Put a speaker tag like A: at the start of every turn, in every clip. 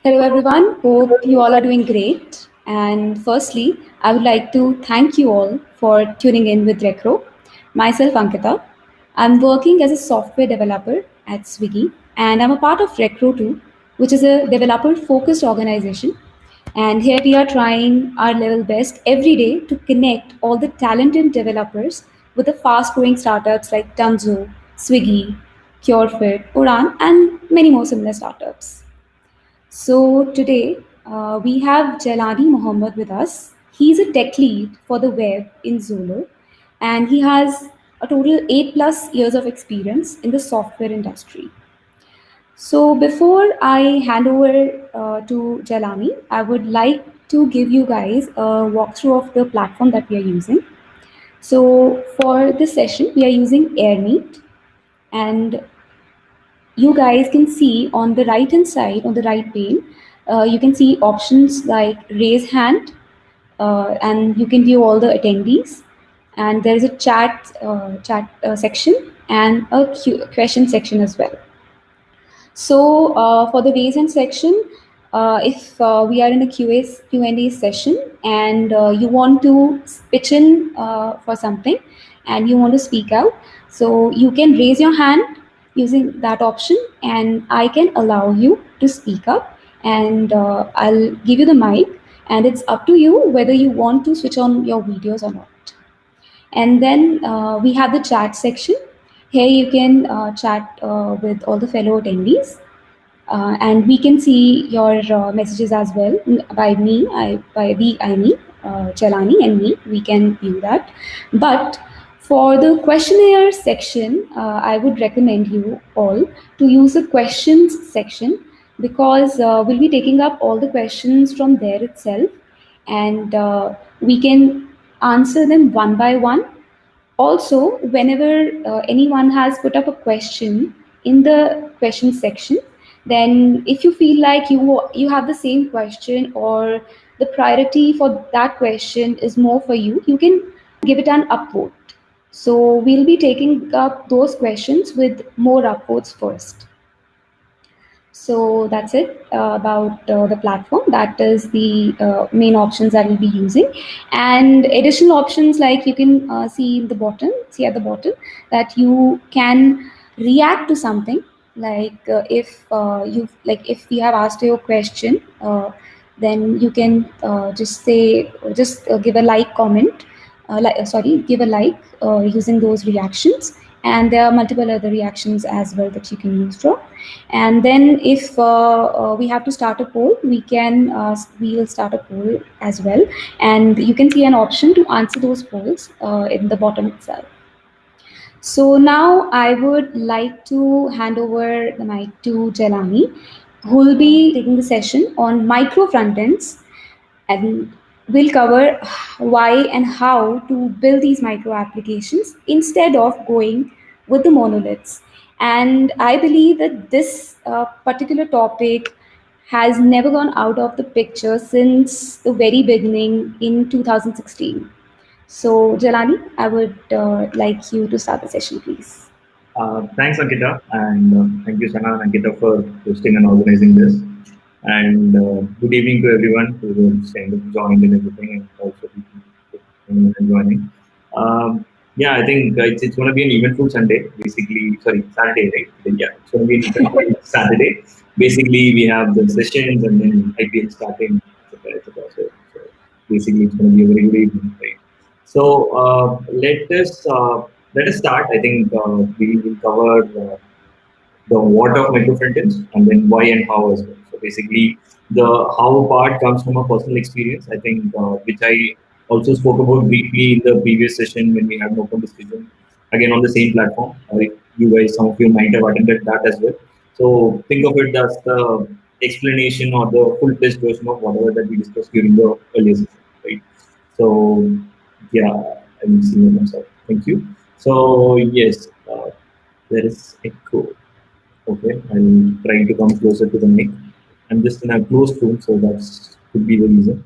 A: Hello, everyone. Hope you all are doing great. And firstly, I would like to thank you all for tuning in with Recro. Myself, Ankita. I'm working as a software developer at Swiggy, and I'm a part of Recro too, which is a developer focused organization. And here we are trying our level best every day to connect all the talented developers with the fast growing startups like Tanzo, Swiggy, CureFit, Uran, and many more similar startups. So today we have Jelani Mohammed with us. He's a tech lead for the web in Zolo, and he has a total 8+ years of experience in the software industry. So before I hand over to Jelani, I would like to give you guys a walkthrough of the platform that we are using. So for this session, we are using AirMeet, and you guys can see on the right hand side, on the right pane, you can see options like raise hand, and you can view all the attendees. And there is a chat section and a question section as well. So for the raise hand section, if we are in a Q&A session and you want to pitch in for something and you want to speak out, so you can raise your hand using that option and I can allow you to speak up, and I'll give you the mic, and it's up to you whether you want to switch on your videos or not. And then we have the chat section. Here you can chat with all the fellow attendees, and we can see your messages as well by me. By we, I mean Chelani and me. We can view that. But for the questionnaire section, I would recommend you all to use the questions section, because we'll be taking up all the questions from there itself, and we can answer them one by one. Also, whenever anyone has put up a question in the question section, then if you feel like you have the same question, or the priority for that question is more for you, you can give it an upvote. So we'll be taking up those questions with more upvotes first. So that's it about the platform. That is the main options that we'll be using, and additional options like you can see at the bottom that you can react to something. Like if we have asked you a question, then you can just give a like comment, give a like using those reactions, and there are multiple other reactions as well that you can use from. And then if we have to start a poll, we will start a poll as well, and you can see an option to answer those polls in the bottom itself. So now I would like to hand over the mic to Jelani, who will be taking the session on micro frontends, and we'll cover why and how to build these micro applications instead of going with the monoliths. And I believe that this particular topic has never gone out of the picture since the very beginning in 2016. So, Jelani, I would like you to start the session, please.
B: Thanks, Ankita, and thank you, Sana and Ankita, for hosting and organizing this. And good evening to everyone who is kind of joined and everything, and also people joining. Yeah, I think it's going to be an eventful Sunday, basically. Sorry, Saturday, right? Yeah, it's going to be an eventful Saturday. Basically, we have the sessions and then IPL starting, etc. etc. So basically, it's going to be a very good evening, right? So let us start. I think we will cover the what of micro frontends and then why and how as well. So basically, the how part comes from a personal experience. I think which I also spoke about briefly in the previous session when we had an open discussion again on the same platform. You guys, some of you might have attended that as well. So think of it as the explanation or the full-fledged version of whatever that we discussed during the earlier session, right? So yeah, I'm seeing myself. Thank you. So yes, there is echo. Okay, I'm trying to come closer to the mic. I'm just in a closed room, so that could be the reason.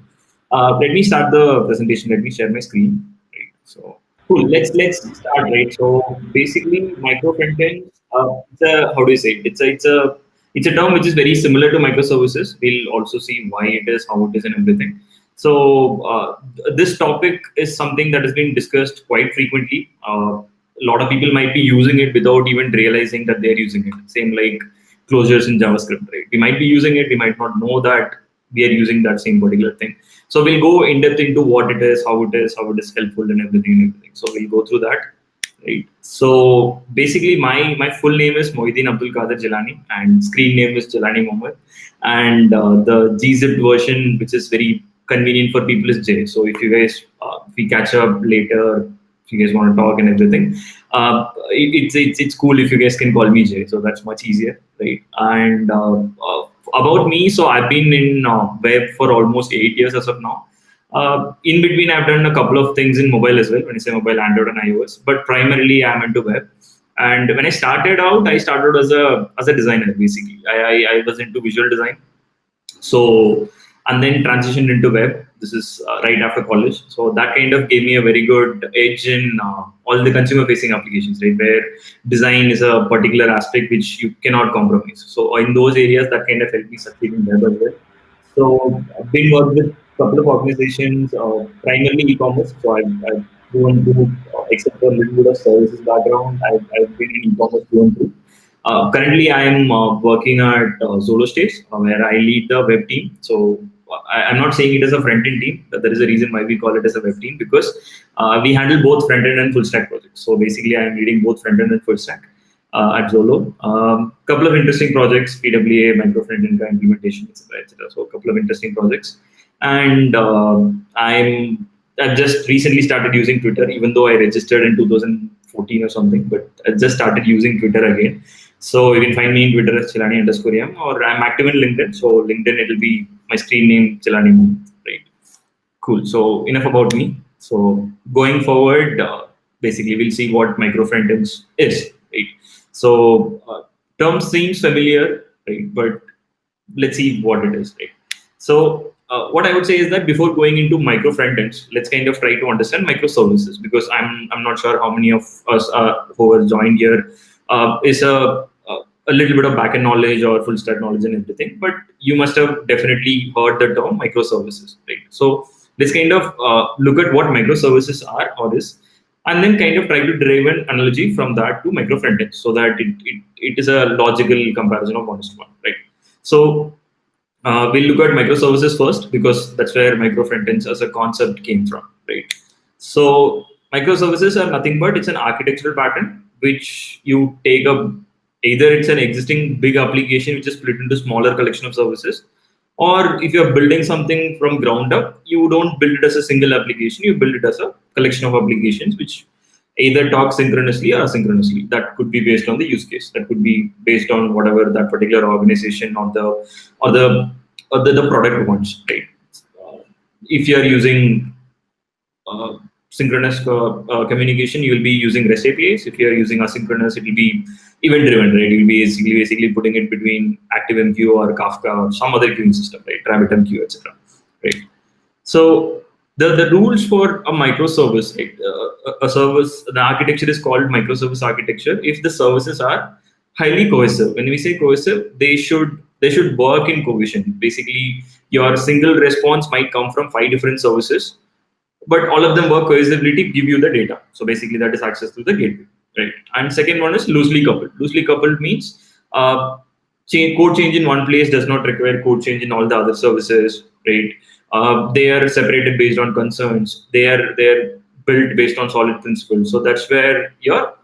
B: Let me start the presentation. Let me share my screen. Right. So cool. Let's start. Right. So basically, micro frontend. It's a, how do you say it? It's a It's a term which is very similar to microservices. We'll also see why it is, how it is, and everything. So this topic is something that has been discussed quite frequently. A lot of people might be using it without even realizing that they're using it. Same like closures in JavaScript, right? We might be using it, we might not know that we are using that same particular thing. So we'll go in depth into what it is, how it is helpful, and everything. So we'll go through that. Right. So basically, my full name is Mohiddin Abdul Qadir Jilani, and screen name is Jilani Mohammed, and the gzipped version, which is very convenient for people, is J. So if you guys, if we catch up later, if you guys want to talk and everything, it's cool if you guys can call me J. So that's much easier, right? And about me, so I've been in web for almost 8 years as of now. In between, I've done a couple of things in mobile as well. When I say mobile, Android and iOS, but primarily I'm into web. And when I started out as a designer. Basically, I was into visual design. So and then transitioned into web. This is right after college. So that kind of gave me a very good edge in all the consumer-facing applications, right? Where design is a particular aspect which you cannot compromise. So in those areas, that kind of helped me succeed in web as well. So I've been worked with a couple of organizations, primarily e-commerce. So I've gone through, except for a little bit of services background, I've been in e-commerce through and through. Currently, I am working at Zolo States, where I lead the web team. So I'm not saying it is a front-end team, but there is a reason why we call it as a web team, because we handle both front-end and full-stack projects. So basically, I am leading both front-end and full-stack at Zolo. Couple of interesting projects, PWA, micro front-end implementation, etc., etc. So a couple of interesting projects. And I've just recently started using Twitter, even though I registered in 2014 or something, but I just started using Twitter again. So you can find me in Twitter as Chilani_M, or I'm active in LinkedIn. So LinkedIn, it'll be my screen name, Chilani Moon, right? Cool. So enough about me. So going forward, basically we'll see what micro frontends is, right? So term seems familiar, right? But let's see what it is, right? So what I would say is that before going into micro frontends, let's kind of try to understand microservices, because I'm not sure how many of us who have joined here is a little bit of backend knowledge or full stack knowledge and everything, but you must have definitely heard the term microservices, right? So let's kind of look at what microservices are or is, and then kind of try to derive an analogy from that to micro frontends, so that it is a logical comparison of one to one, right? So we'll look at microservices first, because that's where micro frontends as a concept came from, right? So microservices are nothing but it's an architectural pattern which you take either it's an existing big application which is split into smaller collection of services, or if you're building something from ground up, you don't build it as a single application, you build it as a collection of applications which either talk synchronously or asynchronously. That could be based on the use case. That could be based on whatever that particular organization or the product wants, right? If you are using synchronous communication, you will be using REST APIs. If you are using asynchronous, it will be event-driven, right? You will be basically putting it between ActiveMQ or Kafka or some other queuing system, right? RabbitMQ, etc. Right? So the rules for a microservice, right? A service, the architecture is called microservice architecture if the services are highly cohesive. When we say cohesive, they should work in cohesion. Basically, your single response might come from 5 different services, but all of them work cohesively to give you the data. So basically, that is access to the gateway, right? And second one is loosely coupled. Loosely coupled means code change in one place does not require code change in all the other services, right? They are separated based on concerns. They're built based on solid principles. So that's where your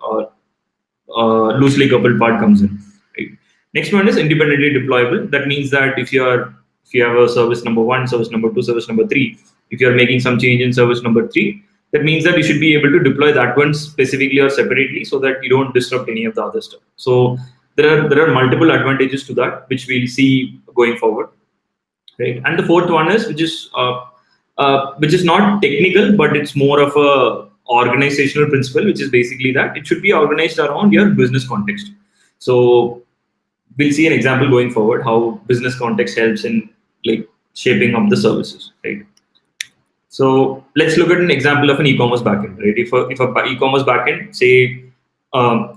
B: loosely coupled part comes in. Right? Next one is independently deployable. That means that if you have a service number 1, service number 2, service number 3, if you are making some change in service number 3, that means that you should be able to deploy that one specifically or separately, so that you don't disrupt any of the other stuff. So there are multiple advantages to that, which we'll see going forward, right? And the fourth one is which is not technical, but it's more of a organizational principle, which is basically that it should be organized around your business context. So we'll see an example going forward how business context helps in like shaping up the services, right? So let's look at an example of an e-commerce backend, right? If a e-commerce backend, say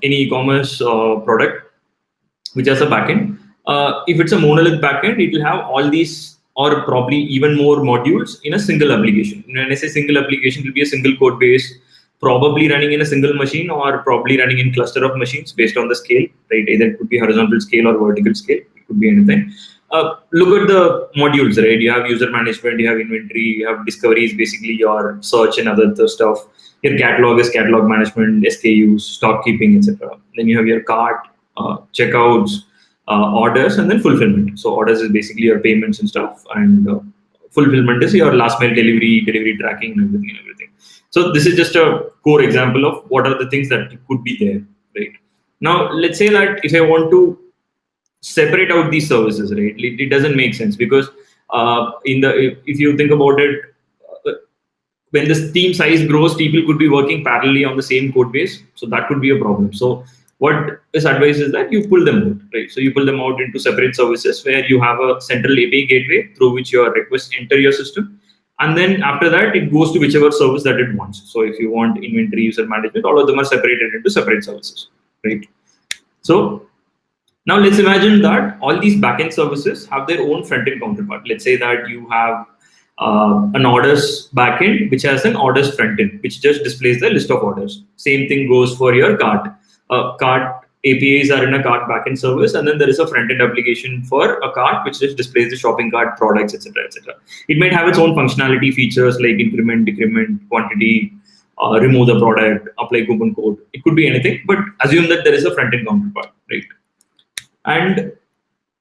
B: any e-commerce product which has a backend, If it's a monolith backend, it will have all these or probably even more modules in a single application. When I say single application, it will be a single code base, probably running in a single machine or probably running in cluster of machines based on the scale, right? Either it could be horizontal scale or vertical scale. It could be anything. Look at the modules, right? You have user management, you have inventory, you have discovery is basically your search and other stuff. Your catalog is catalog management, SKUs, stock keeping, etc. Then you have your cart, checkouts, orders, and then fulfillment. So orders is basically your payments and stuff, and fulfillment is your last mile delivery tracking, and everything. So this is just a core example of what are the things that could be there, right? Now let's say that if I want to separate out these services, right, it doesn't make sense because if you think about it, uh, when the team size grows, people could be working parallelly on the same code base, so that could be a problem. So what is advised is that you pull them out, right? So you pull them out into separate services where you have a central API gateway through which your requests enter your system, and then after that it goes to whichever service that it wants. So if you want inventory, user management, all of them are separated into separate services, right? So now let's imagine that all these backend services have their own front-end counterpart. Let's say that you have an orders backend which has an orders front-end, which just displays the list of orders. Same thing goes for your cart. Cart APIs are in a cart backend service, and then there is a front-end application for a cart which just displays the shopping cart, products, etc., etc. It might have its own functionality features like increment, decrement, quantity, remove the product, apply coupon code. It could be anything, but assume that there is a front-end counterpart, right? And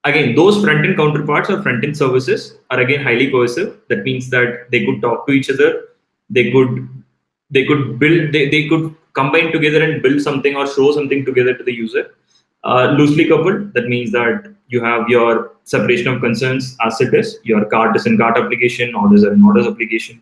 B: again, those front-end counterparts or front-end services are again highly cohesive. That means that they could talk to each other. They could build. They could combine together and build something or show something together to the user. Loosely coupled. That means that you have your separation of concerns as it is. Your cart is in cart application. Orders are in orders application.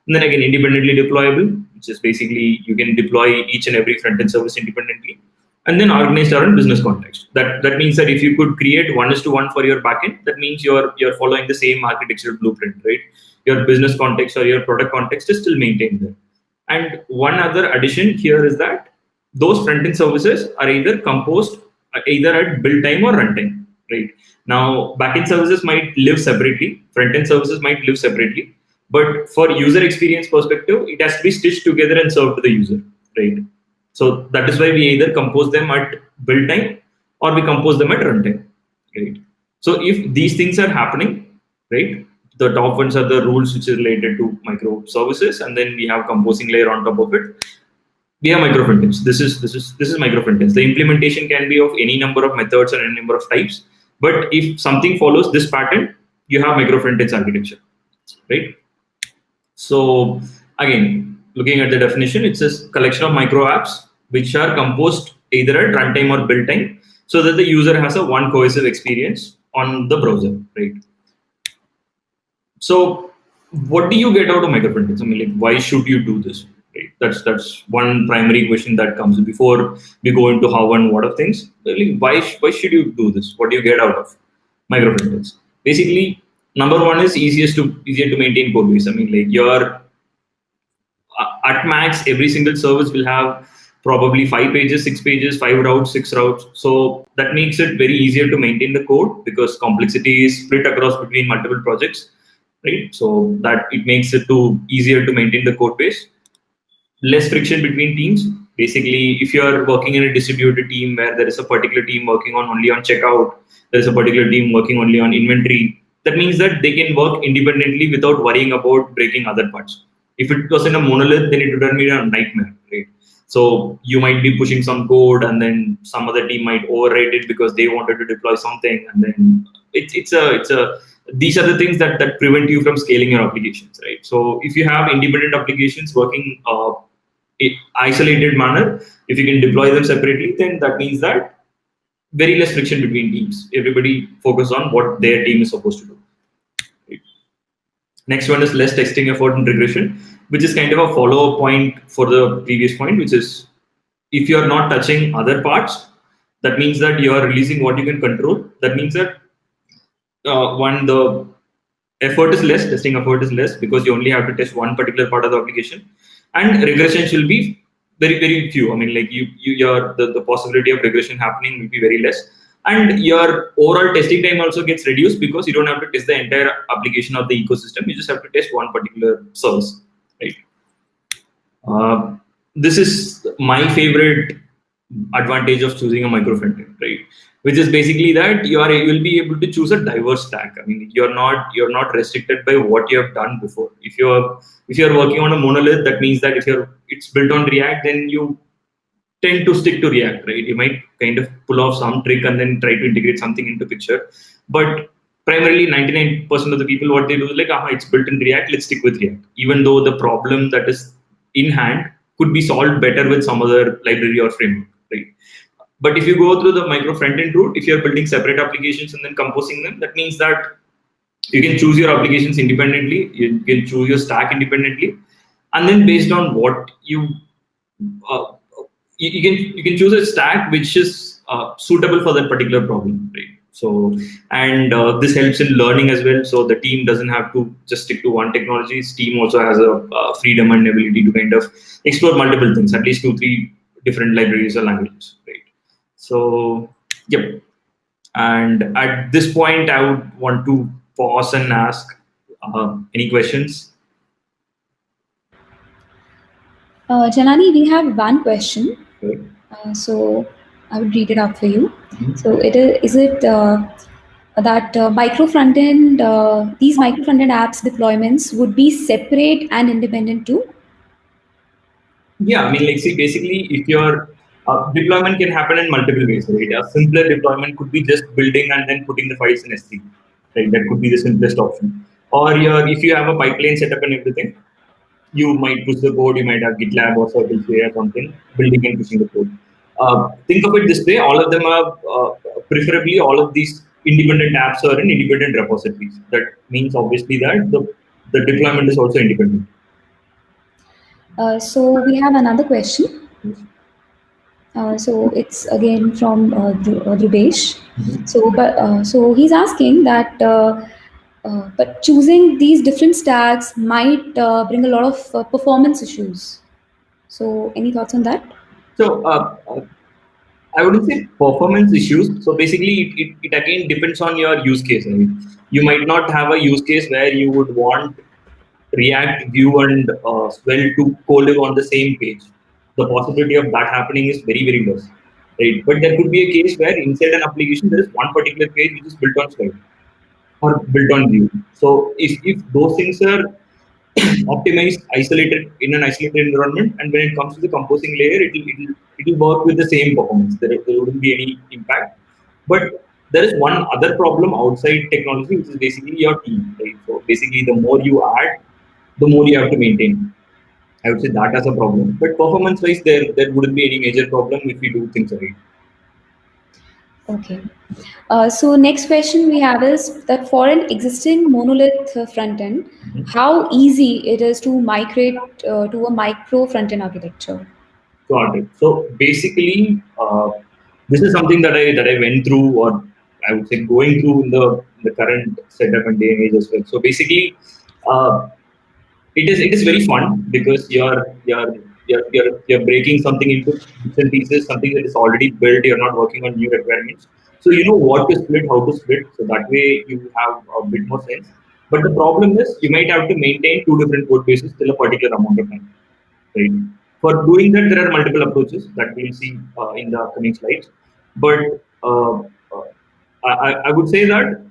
B: And then again, independently deployable, which is basically you can deploy each and every front-end service independently. And then organized around business context. That means that if you could create 1:1 for your backend, that means you're following the same architectural blueprint, right? Your business context or your product context is still maintained there. And one other addition here is that those front-end services are either composed either at build time or runtime, right? Now, backend services might live separately, front-end services might live separately, but for user experience perspective, it has to be stitched together and served to the user, right? So that is why we either compose them at build time or we compose them at runtime, right? So if these things are happening, right, the top ones are the rules which is related to microservices, and then we have composing layer on top of it. We have micro frontends. This is micro frontends. The implementation can be of any number of methods or any number of types, but if something follows this pattern, you have micro frontends architecture, right? So again, looking at the definition, it says collection of micro apps which are composed either at runtime or build time, so that the user has a one cohesive experience on the browser, right? So what do you get out of micro frontends? I mean, like, why should you do this? Right? That's one primary question that comes before we go into how and what of things. Like, why should you do this? What do you get out of micro frontends? Basically, number one is easier to maintain code base. I mean, like your at max, every single service will have probably 5 pages, 6 pages, 5 routes, 6 routes. So that makes it very easier to maintain the code because complexity is split across between multiple projects, right? So that it makes it easier to maintain the code base. Less friction between teams. Basically, if you are working in a distributed team where there is a particular team working only on checkout, there is a particular team working only on inventory, that means that they can work independently without worrying about breaking other parts. If it was in a monolith, then it would have been a nightmare, right? So you might be pushing some code, and then some other team might overwrite it because they wanted to deploy something, and then it's a these are the things that prevent you from scaling your applications, right? So if you have independent applications working in isolated manner, if you can deploy them separately, then that means that very less friction between teams. Everybody focus on what their team is supposed to do. Right? Next one is less testing effort and regression, which is kind of a follow-up point for the previous point, which is if you are not touching other parts, that means that you are releasing what you can control. That means that the effort is less, testing effort is less because you only have to test one particular part of the application, and regression should be very, very few. I mean, like the possibility of regression happening will be very less. and your overall testing time also gets reduced because you don't have to test the entire application of the ecosystem. You just have to test one particular service, right? Uh, this is my favorite advantage of choosing a micro frontend, right? Which is basically that you'll be able to choose a diverse stack. I mean, you're not restricted by what you have done before. If you're working on a monolith, that means that if it's built on React, then you tend to stick to React, right? You might kind of pull off some trick and then try to integrate something into picture. But primarily 99% of the people, what they do is like, it's built in React, let's stick with React. Even though the problem that is in hand could be solved better with some other library or framework, right? But if you go through the micro front-end route, if you're building separate applications and then composing them, that means that you can choose your applications independently, you can choose your stack independently, and then based on what uh, you can choose a stack which is suitable for that particular problem, right? So, and this helps in learning as well. So the team doesn't have to just stick to one technology. Team also has a freedom and ability to kind of explore multiple things, at least 2-3 different libraries or languages, right? So, yep. And at this point, I would want to pause and ask any questions.
A: Janani, we have one question.
B: Right.
A: So I would read it out for you.
B: Mhm.
A: So is it that micro front-end, these micro front-end apps deployments would be separate and independent too?
B: Yeah, I mean, like, see, basically, if your deployment can happen in multiple ways, right? A simpler deployment could be just building and then putting the files in S3, right? That could be the simplest option. Or if you have a pipeline setup and everything, you might push the code, you might have GitLab or CircleCI or something, building and pushing the code. Think of it this way: all of them are preferably all of these independent apps are in independent repositories. That means obviously that the deployment is also independent.
A: So we have another question. So it's again from Dhrubesh. So he's asking that, but choosing these different stacks might bring a lot of performance issues. So any thoughts on that?
B: So I wouldn't say performance issues. So basically, it again depends on your use case. I mean, you might not have a use case where you would want React, Vue, and Swell to co-live on the same page. The possibility of that happening is very, very less, right? But there could be a case where inside an application there is one particular page which is built on Swell or built on Vue. So if those things are optimized, isolated in an isolated environment, and when it comes to the composing layer, it'll work with the same performance. There wouldn't be any impact. But there is one other problem outside technology, which is basically your team. Right? So basically, the more you add, the more you have to maintain. I would say that as a problem. But performance-wise, there wouldn't be any major problem if we do things right.
A: Okay. So next question we have is that for an existing monolith front end, how easy it is to migrate to a micro front end architecture?
B: Got it. So basically, this is something that I went through, or I would say going through in the current setup and day and age as well. So basically, uh, it is very fun because you're breaking something into bits and pieces, something that is already built. You're not working on new requirements, so you know what to split, how to split. So that way you have a bit more sense. But the problem is you might have to maintain two different code bases till a particular amount of time, right? For doing that, there are multiple approaches that we'll see in the upcoming slides. But I would say that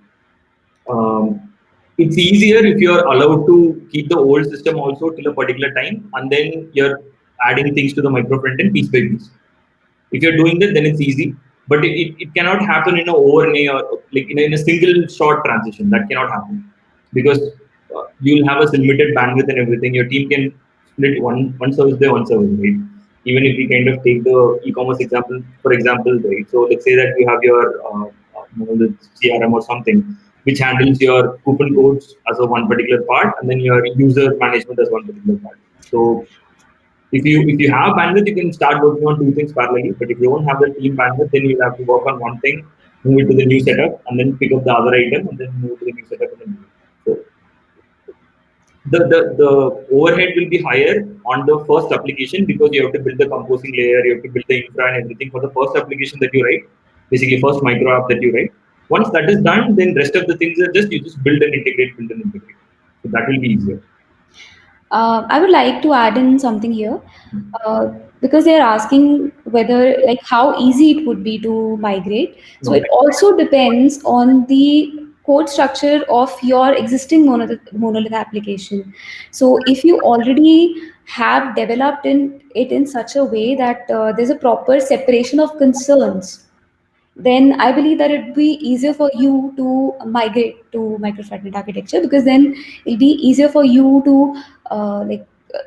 B: it's easier if you're allowed to keep the old system also till a particular time, and then you're adding things to the micro front end piece by piece. If you're doing that, then it's easy. But it cannot happen in a overnight or like in a single short transition. That cannot happen because you'll have a limited bandwidth and everything. Your team can split one service by one service, right? Even if we kind of take the e-commerce example, for example, right? So let's say that you have your the CRM or something which handles your coupon codes as a one particular part, and then your user management as one particular part. So if you have bandwidth, you can start working on two things parallelly. But if you don't have the team bandwidth, then you'll have to work on one thing, move it to the new setup, and then pick up the other item, and then move to the new setup. And then so the overhead will be higher on the first application because you have to build the composing layer, you have to build the infra and everything for the first application that you write. basically first micro app that you write. Once that is done, then rest of the things are just you just build and integrate. So that will be easier.
A: I would like to add in something here, because they are asking whether, like, how easy it would be to migrate. So it
B: Okay.
A: also depends on the code structure of your existing monolith application. So if you already have developed it in such a way that there's a proper separation of concerns, then I believe that it'd be easier for you to migrate to microfragment architecture, because then it'll be easier for you to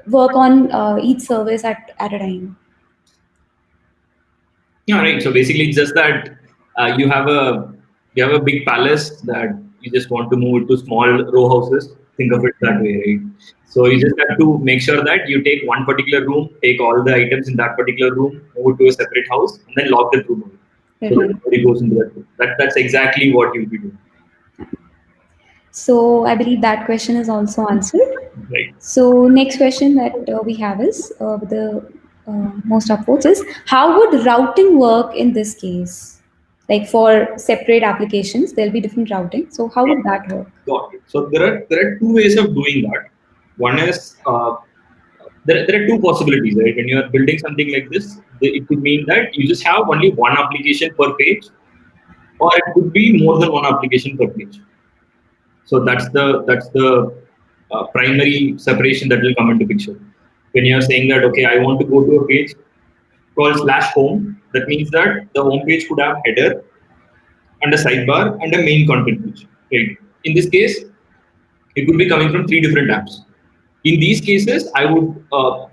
A: work on each service at a time.
B: Yeah, right. So basically, it's just that you have a big palace that you just want to move it to small row houses. Think of it that way, right? So you just have to make sure that you take one particular room, take all the items in that particular room, move it to a separate house, and then lock that room away. So that
A: Mhm.
B: nobody goes into that room. That's exactly what you'll be doing,
A: So I believe that question is also answered.
B: right?
A: So next question that we have is with the most upvotes is, how would routing work in this case? Like for separate applications, there'll be different routing. So how would that work?
B: Got it. So there are two ways of doing that. One is there are two possibilities, right? When you are building something like this, it could mean that you just have only one application per page, or it could be more than one application per page. So that's the primary separation that will come into picture. When you are saying that, okay, I want to go to a page called slash home, that means that the home page could have header and a sidebar and a main content page. Right. In this case, it could be coming from three different apps. In these cases, I would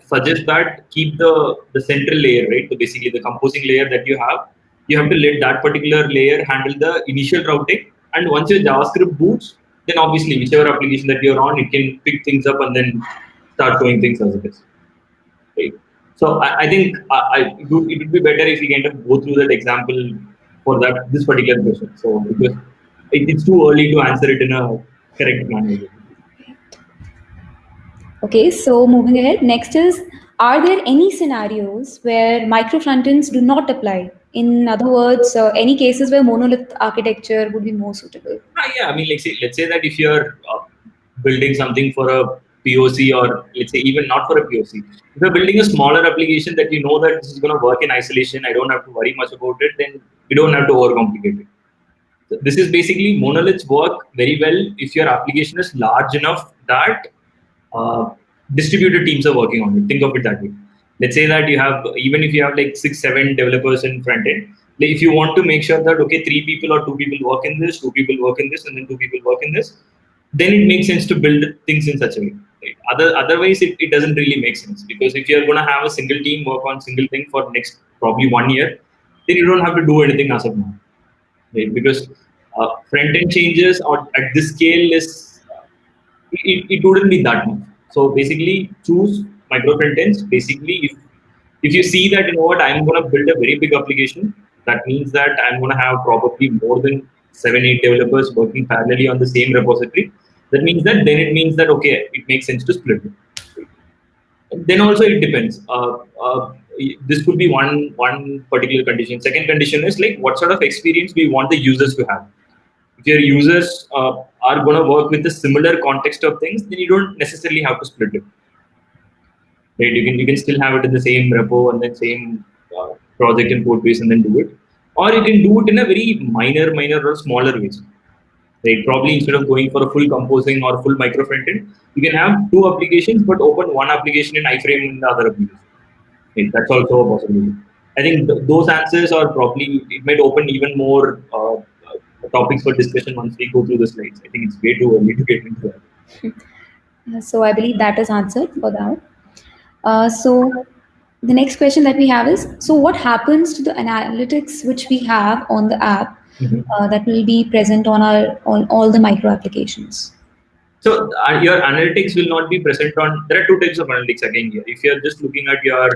B: suggest that keep the central layer, right? So basically, the composing layer that you have to let that particular layer handle the initial routing. And once your JavaScript boots, then obviously, whichever application that you're on, it can pick things up and then start showing things as it is. Right? So I think it would be better if we kind of go through that example for this particular question. So because it's too early to answer it in a correct manner.
A: Okay, so moving ahead, next is, are there any scenarios where micro frontends do not apply? In other words, any cases where monolith architecture would be more suitable?
B: Yeah, I mean, let's say that if you're building something for a POC, or let's say even not for a POC, if you're building a smaller application that you know that this is going to work in isolation, I don't have to worry much about it, then you don't have to overcomplicate it. So this is basically monoliths work very well if your application is large enough that uh, distributed teams are working on it. Think of it that way. Let's say that you have, even if you have like 6, 7 developers in front end, like if you want to make sure that okay, 3 people or 2 people work in this, 2 people work in this, and then 2 people work in this, then it makes sense to build things in such a way. Right? Otherwise, it doesn't really make sense, because if you're going to have a single team work on single thing for next probably 1 year, then you don't have to do anything as of now, right? Because front end changes or at this scale is it wouldn't be that much. So basically, choose micro front ends. Basically, if you see that, you know what, I'm going to build a very big application, that means that I'm going to have probably more than 7, 8 developers working parallelly on the same repository. That means that then it means that okay, it makes sense to split it. Then also it depends. This could be one particular condition. Second condition is like what sort of experience we want the users to have. If your users are going to work with a similar context of things, then you don't necessarily have to split it. Right? You can still have it in the same repo and then same project in Codebase and then do it, or you can do it in a very minor or smaller ways. Right? Probably instead of going for a full composing or full micro frontend, you can have two applications but open one application in iframe in the other application. Right? That's also a possibility. I think those answers are probably, it might open even more topics for discussion once we go through the slides. I think it's way too early to get into that.
A: So I believe that is answered for that. So the next question that we have is, so what happens to the analytics which we have on the app
B: Mhm.
A: that will be present on all the micro applications?
B: So your analytics will not be present on. There are two types of analytics again here. If you're just looking at your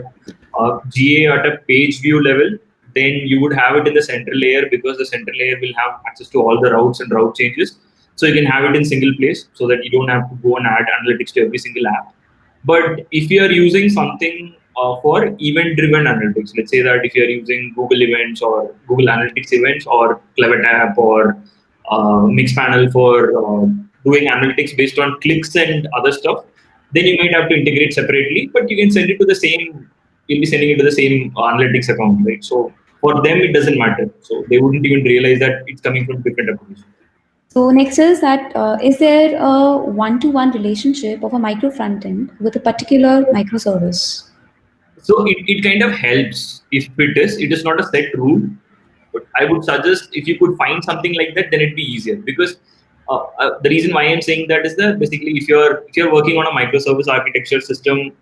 B: GA at a page view level, then you would have it in the central layer, because the central layer will have access to all the routes and route changes. So you can have it in single place so that you don't have to go and add analytics to every single app. But if you are using something for event-driven analytics. Let's say that if you're using Google Events or Google Analytics events or CleverTap or Mixpanel for doing analytics based on clicks and other stuff, then you might have to integrate separately, but you can send it to the same, you'll be sending it to the same analytics account, right? So for them, it doesn't matter. So they wouldn't even realize that it's coming from different applications.
A: So next is that is there a one-to-one relationship of a micro frontend with a particular microservice?
B: So it kind of helps if it is not a set rule, but I would suggest if you could find something like that, then it'd be easier because the reason why I'm saying that is that basically if you're working on a microservice architecture system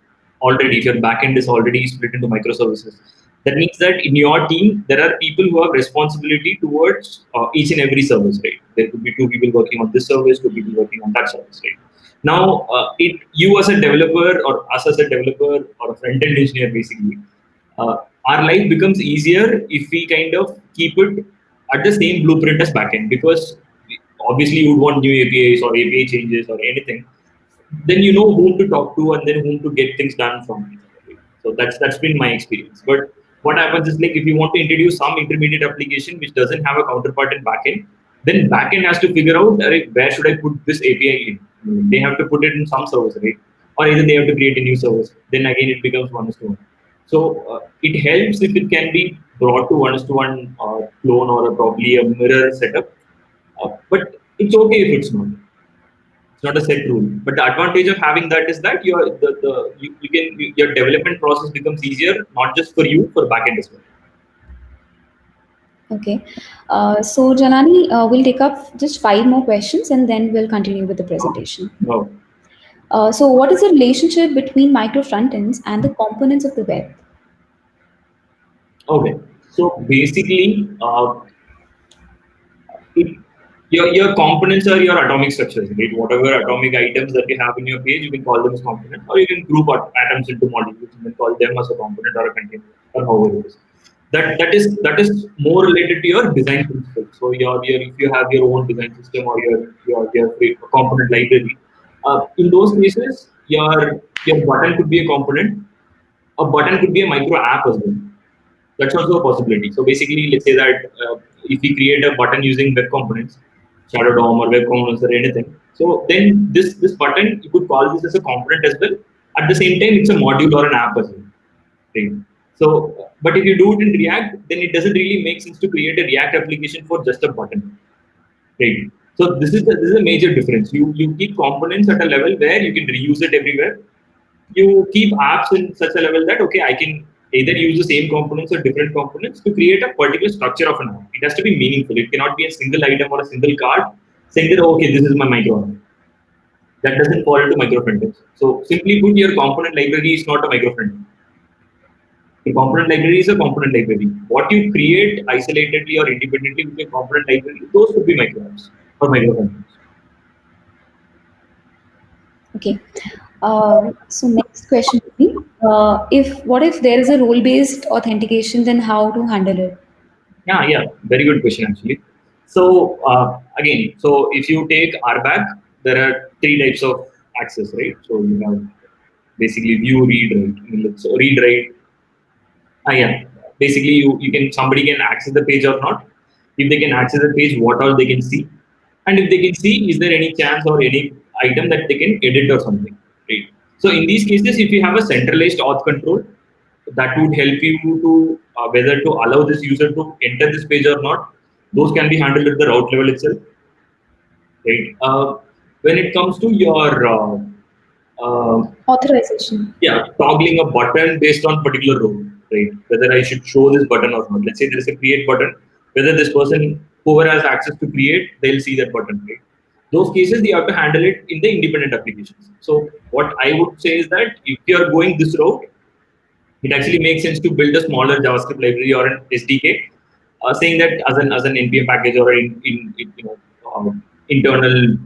B: already, if your backend is already split into microservices, that means that in your team there are people who have responsibility towards each and every service, right? There could be two people working on this service, two people working on that service, right? Now, you as a developer or us as a developer or a front-end engineer, basically, uh, our life becomes easier if we kind of keep it at the same blueprint as backend because obviously you would want new APIs or API changes or anything. Then you know whom to talk to and then whom to get things done from. So that's been my experience. But what happens is like if you want to introduce some intermediate application which doesn't have a counterpart in backend, then backend has to figure out where should I put this API in. They have to put it in some service, right? Or either they have to create a new service. Then again it becomes one to one. So it helps if it can be brought to one clone or probably a mirror setup. But it's okay if it's not. It's not a set rule. But the advantage of having that is that your development process becomes easier, not just for you, for backend as well.
A: Okay. So Janani, we'll take up just 5 more questions and then we'll continue with the presentation.
B: No.
A: So what is the relationship between micro frontends and the components of the web?
B: Okay. So basically, your components are your atomic structures, right? Whatever atomic items that you have in your page, you can call them as components, or you can group atoms into molecules and then call them as a component or a container, or however it is. That is more related to your design principle. So if you have your own design system or your component library, in those cases, your button could be a component. A button could be a micro app as well. That's also a possibility. So basically, let's say that if we create a button using web components, Shadow DOM or web components or anything, so then this button, you could call this as a component as well. At the same time, it's a module or an app as well. Right? So, but if you do it in React, then it doesn't really make sense to create a React application for just a button. Right? So this is a major difference. You keep components at a level where you can reuse it everywhere. You keep apps in such a level that okay, I can either use the same components or different components to create a particular structure of an app. It has to be meaningful. It cannot be a single item or a single card saying that okay, this is my micro app. That doesn't fall into micro frontends. So simply put, your component library is not a micro frontend. The component library is a component library. What you create isolatedly or independently with your component library, those could be micro apps or micro frontends.
A: Okay. So next question would be, what if there is a role-based authentication, then how to handle it?
B: Yeah, very good question actually. So again, so if you take RBAC, there are 3 types of access, right? So you have basically view, read, write. So read, write. Yeah, basically somebody can access the page or not. If they can access the page, what all they can see, and if they can see, is there any chance or any item that they can edit or something, right? So in these cases, if you have a centralized auth control, that would help you to whether to allow this user to enter this page or not. Those can be handled at the route level itself, right? When it comes to your
A: Authorization.
B: yeah, toggling a button based on particular role, right? Whether I should show this button or not. Let's say there is a create button. Whether this person, whoever has access to create, they'll see that button, right? Those cases, you have to handle it in the independent applications. So what I would say is that if you are going this route, it actually makes sense to build a smaller JavaScript library or an SDK, saying that as an npm package or internal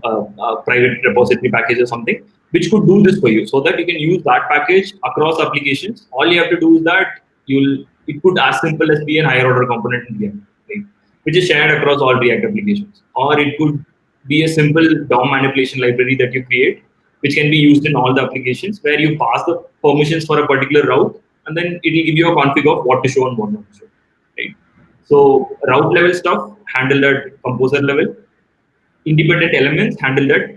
B: private repository package or something, which could do this for you, so that you can use that package across applications. All you have to do is that it could as simple as be an higher order component in React, right? Which is shared across all React applications, or it could be a simple DOM manipulation library that you create, which can be used in all the applications where you pass the permissions for a particular route and then it will give you a config of what to show and what not to show, right? So route level stuff handled at composer level, independent elements handled at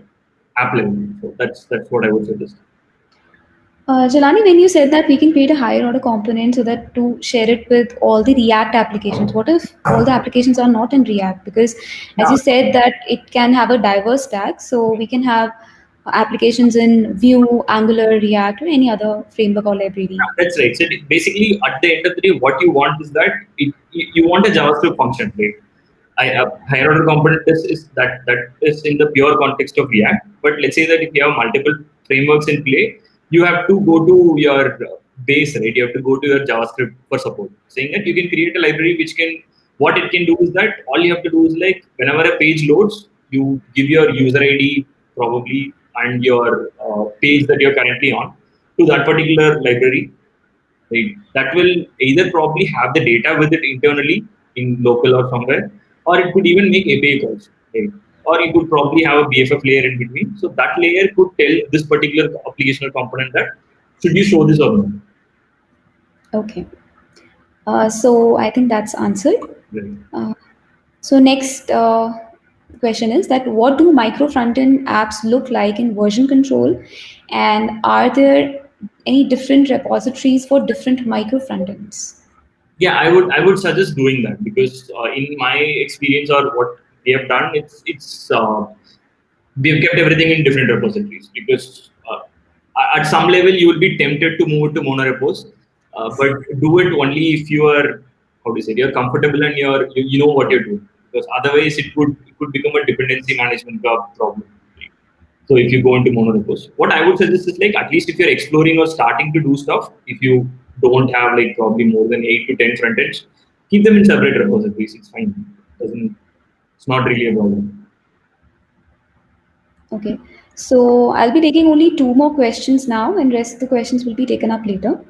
B: app level. So that's what I would suggest.
A: Jelani, when you said that we can create a higher order component so that to share it with all the React applications, what if all the applications are not in React? Because as
B: Yeah,
A: you said that it can have a diverse stack, so we can have applications in Vue, Angular, React, or any other framework or library.
B: that's right. So basically, at the end of the day, what you want is that you want a JavaScript function, right? Higher order component that is in the pure context of React. But let's say that if you have multiple frameworks in play, you have to go to your base, right? You have to go to your JavaScript for support. Saying that you can create a library which can, what it can do is that all you have to do is like whenever a page loads, you give your user ID probably and your page that you're currently on to that particular library, right? That will either probably have the data with it internally in local or somewhere, or it could even make API calls, right? Or you could probably have a BFF layer in between. So that layer could tell this particular applicational component that should you show this or not.
A: Okay. So I think that's answered.
B: Right.
A: So next question is that what do micro front-end apps look like in version control, and are there any different repositories for different micro front-ends?
B: Yeah, I would suggest doing that because in my experience or what we have done, it's we've kept everything in different repositories because at some level you will be tempted to move to monorepos, but do it only if you are, how to say, you're comfortable and you know what you're doing, because otherwise it could become a dependency management problem. So if you go into monorepos, what I would suggest is like at least if you're exploring or starting to do stuff, if you don't have like probably more than 8 to 10 front ends, keep them in separate repositories. It's fine. It's not really a problem.
A: Okay, so I'll be taking only two more questions now, and rest of the questions will be taken up later.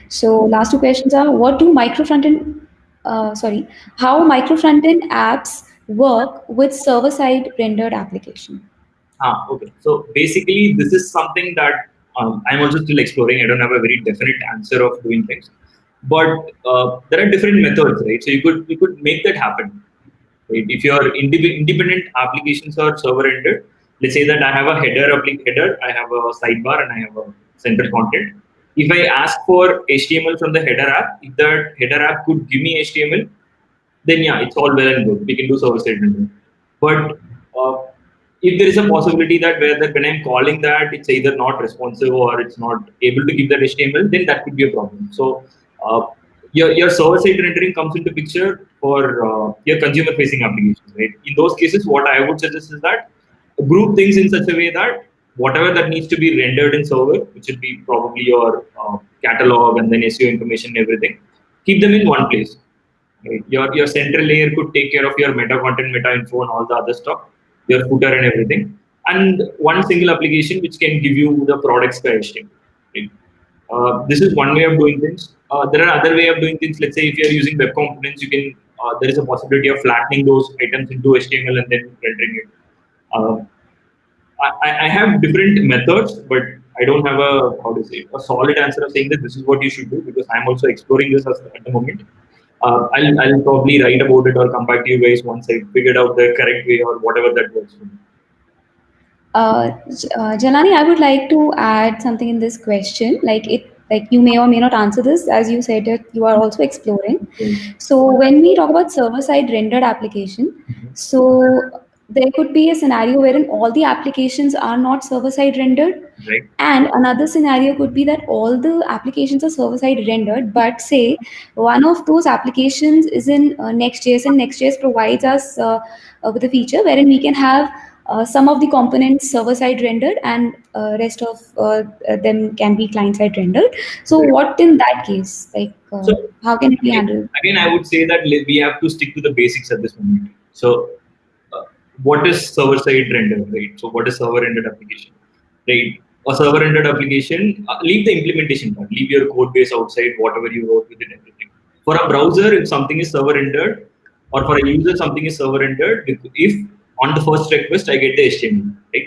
A: So last two questions are: what do micro front-end, how micro front-end apps work with server-side rendered application?
B: Okay. So basically, this is something that I'm also still exploring. I don't have a very definite answer of doing things, but there are different methods, right? So you could make that happen. Right? If your independent applications are server rendered, let's say that I have a header, I have a sidebar, and I have a center content. If I ask for HTML from the header app, if that header app could give me HTML, then yeah, it's all well and good. We can do server side rendering. But uh, if there is a possibility that when I'm calling that, it's either not responsive or it's not able to give that HTML, then that could be a problem. So uh, your server side rendering comes into picture for your consumer facing applications, right? In those cases, what I would suggest is that group things in such a way that whatever that needs to be rendered in server, which would be probably your catalog and then SEO information and everything, keep them in one place. Right? Your central layer could take care of your meta content, meta info, and all the other stuff, your footer and everything, and one single application which can give you the products by HTML. Right? This is one way of doing things. There are other way of doing things. Let's say if you are using web components, you can there is a possibility of flattening those items into HTML and then rendering it. Uh, I have different methods, but I don't have a solid answer of saying that this is what you should do because I'm also exploring this at the moment. I'll probably write about it or come back to you guys once I figured out the correct way or whatever that works for me.
A: Jalani, I would like to add something in this question. Like you may or may not answer this, as you said that you are also exploring. So when we talk about server-side rendered application, so there could be a scenario wherein all the applications are not server-side rendered,
B: Right.
A: and another scenario could be that all the applications are server-side rendered, but say one of those applications is in Next.js, and Next.js provides us with a feature wherein we can have some of the components server-side rendered and rest of them can be client-side rendered. So
B: Right.
A: what in that case? Like,
B: So
A: how can it be handled?
B: again, I would say that we have to stick to the basics at this moment. So, what is server-side render, right? So, what is server-rendered application, right? A server-rendered application, leave the implementation part, leave your code base outside, whatever you wrote within everything. For a browser, if something is server-rendered, or for a user, something is server-rendered, if on the first request I get the HTML, right?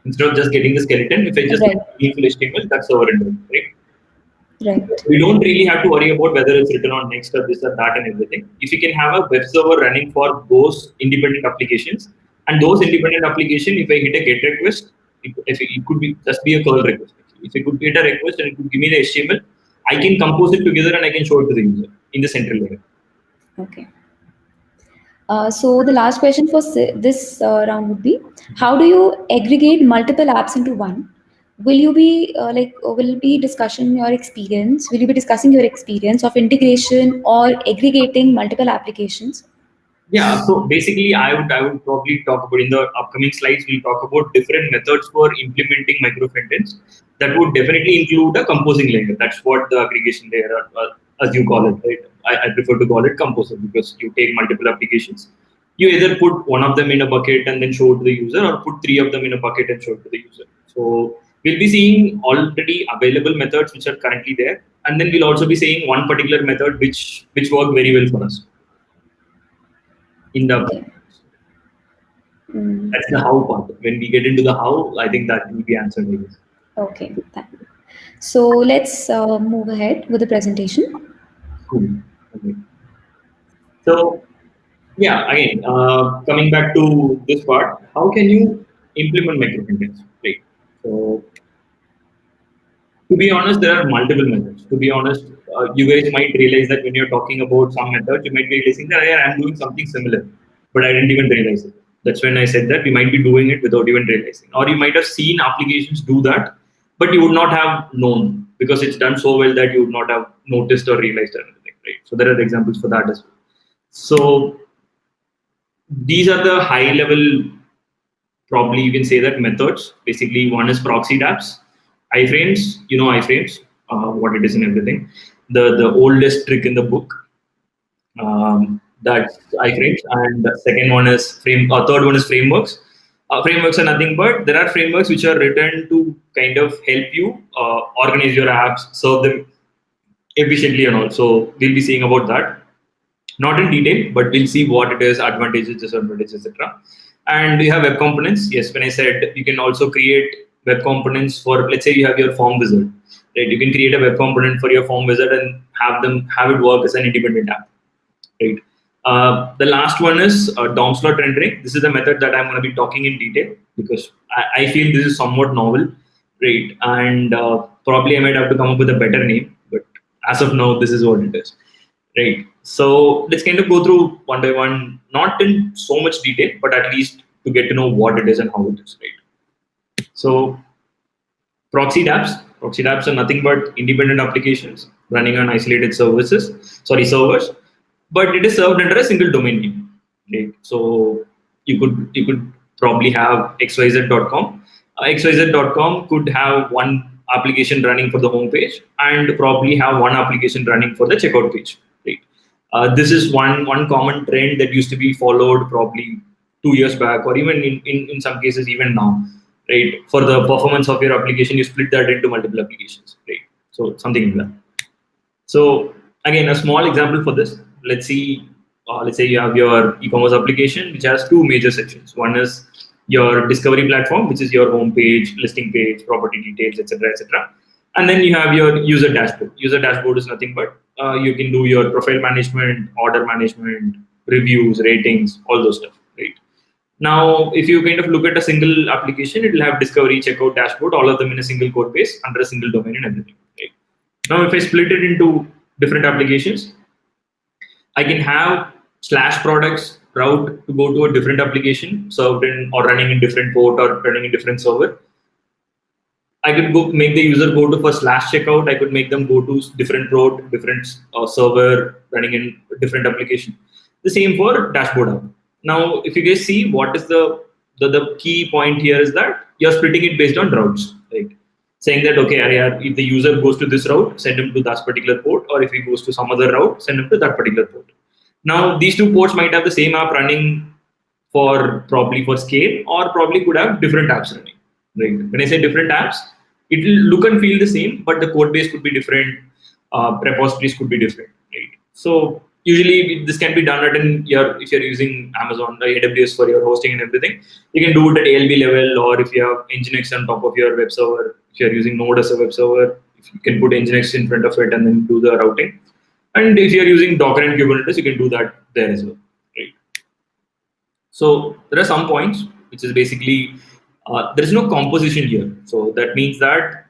B: Instead of just getting the skeleton, if I just
A: Right.
B: get the HTML, that's server-rendered, right?
A: Right.
B: We don't really have to worry about whether it's written on Next or this or that and everything. If you can have a web server running for those independent applications, and those independent application, if I hit a GET request, it could be just be a curl request. If it could hit a request and it could give me the HTML, I can compose it together and I can show it to the user in the central layer.
A: Okay. So the last question for this round would be, how do you aggregate multiple apps into one? Will you be will you be discussing your experience? Will you be discussing your experience of integration or aggregating multiple applications?
B: Yeah, so basically, I would probably talk about in the upcoming slides. We'll talk about different methods for implementing micro frontends. That would definitely include a composing layer. That's what the aggregation layer, as you call it, right? I prefer to call it composer because you take multiple applications. You either put one of them in a bucket and then show it to the user, or put three of them in a bucket and show it to the user. So we'll be seeing already available methods which are currently there, and then we'll also be seeing one particular method which worked very well for us in the.
A: Okay.
B: That's the how part. When we get into the how, I think that will be answered. I guess.
A: Okay. So let's move ahead with the presentation.
B: Cool. Okay. So yeah, again, coming back to this part, how can you implement microcontents? Right. So to be honest, there are multiple methods. To be honest, you guys might realize that when you're talking about some methods, you might be realizing that yeah, I'm doing something similar, but I didn't even realize it. That's when I said that we might be doing it without even realizing. Or you might have seen applications do that, but you would not have known because it's done so well that you would not have noticed or realized anything, right? So there are examples for that as well. So these are the high level, probably you can say that methods. Basically, one is proxy dApps, iframes, you know iframes, what it is and everything. The oldest trick in the book, that's iframes, and the second one is third one is frameworks. Frameworks are nothing but there are frameworks which are written to kind of help you organize your apps, serve them efficiently, and also we'll be seeing about that. Not in detail, but we'll see what it is, advantages, disadvantages, etc. And we have web components. Yes, when I said you can also create web components for, let's say you have your form wizard, right? You can create a web component for your form wizard and have it work as an independent app, right? The last one is DOM slot rendering. This is the method that I'm going to be talking in detail because I feel this is somewhat novel, right? And probably I might have to come up with a better name, but as of now, this is what it is. Right. So let's kind of go through one by one, not in so much detail, but at least to get to know what it is and how it is. Right. So proxy dApps. Proxy dApps are nothing but independent applications running on isolated servers, but it is served under a single domain name. Right. So you could probably have xyz.com. xyz.com could have one application running for the home page and probably have one application running for the checkout page. Right. This is one common trend that used to be followed probably 2 years back, or even in some cases even now. Right. For the performance of your application, you split that into multiple applications. Right. So something like that. So again, a small example for this. Let's say you have your e-commerce application, which has two major sections. One is your discovery platform, which is your home page, listing page, property details, etc., etc. And then you have your user dashboard. User dashboard is nothing but you can do your profile management, order management, reviews, ratings, all those stuff, right? Now, if you kind of look at a single application, it will have discovery, checkout, dashboard, all of them in a single code base under a single domain and everything, right? Now, if I split it into different applications, I can have slash products route to go to a different application served in or running in different port or running in different server. I could go make the user go to for slash checkout. I could make them go to different port, different server running in different application. The same for dashboard app. Now, if you guys see what is the key point here is that you're splitting it based on routes, right? Saying that, okay, if the user goes to this route, send him to that particular port, or if he goes to some other route, send him to that particular port. Now, these two ports might have the same app running probably for scale, or probably could have different apps running. Right? When I say different apps, it will look and feel the same, but the code base could be different, repositories could be different. Right? So usually this can be done if you're using Amazon or AWS for your hosting and everything, you can do it at ALB level, or if you have Nginx on top of your web server, if you're using Node as a web server, If you can put Nginx in front of it and then do the routing. And if you're using Docker and Kubernetes, you can do that there as well, right? So there are some points, which is basically there is no composition here. So that means that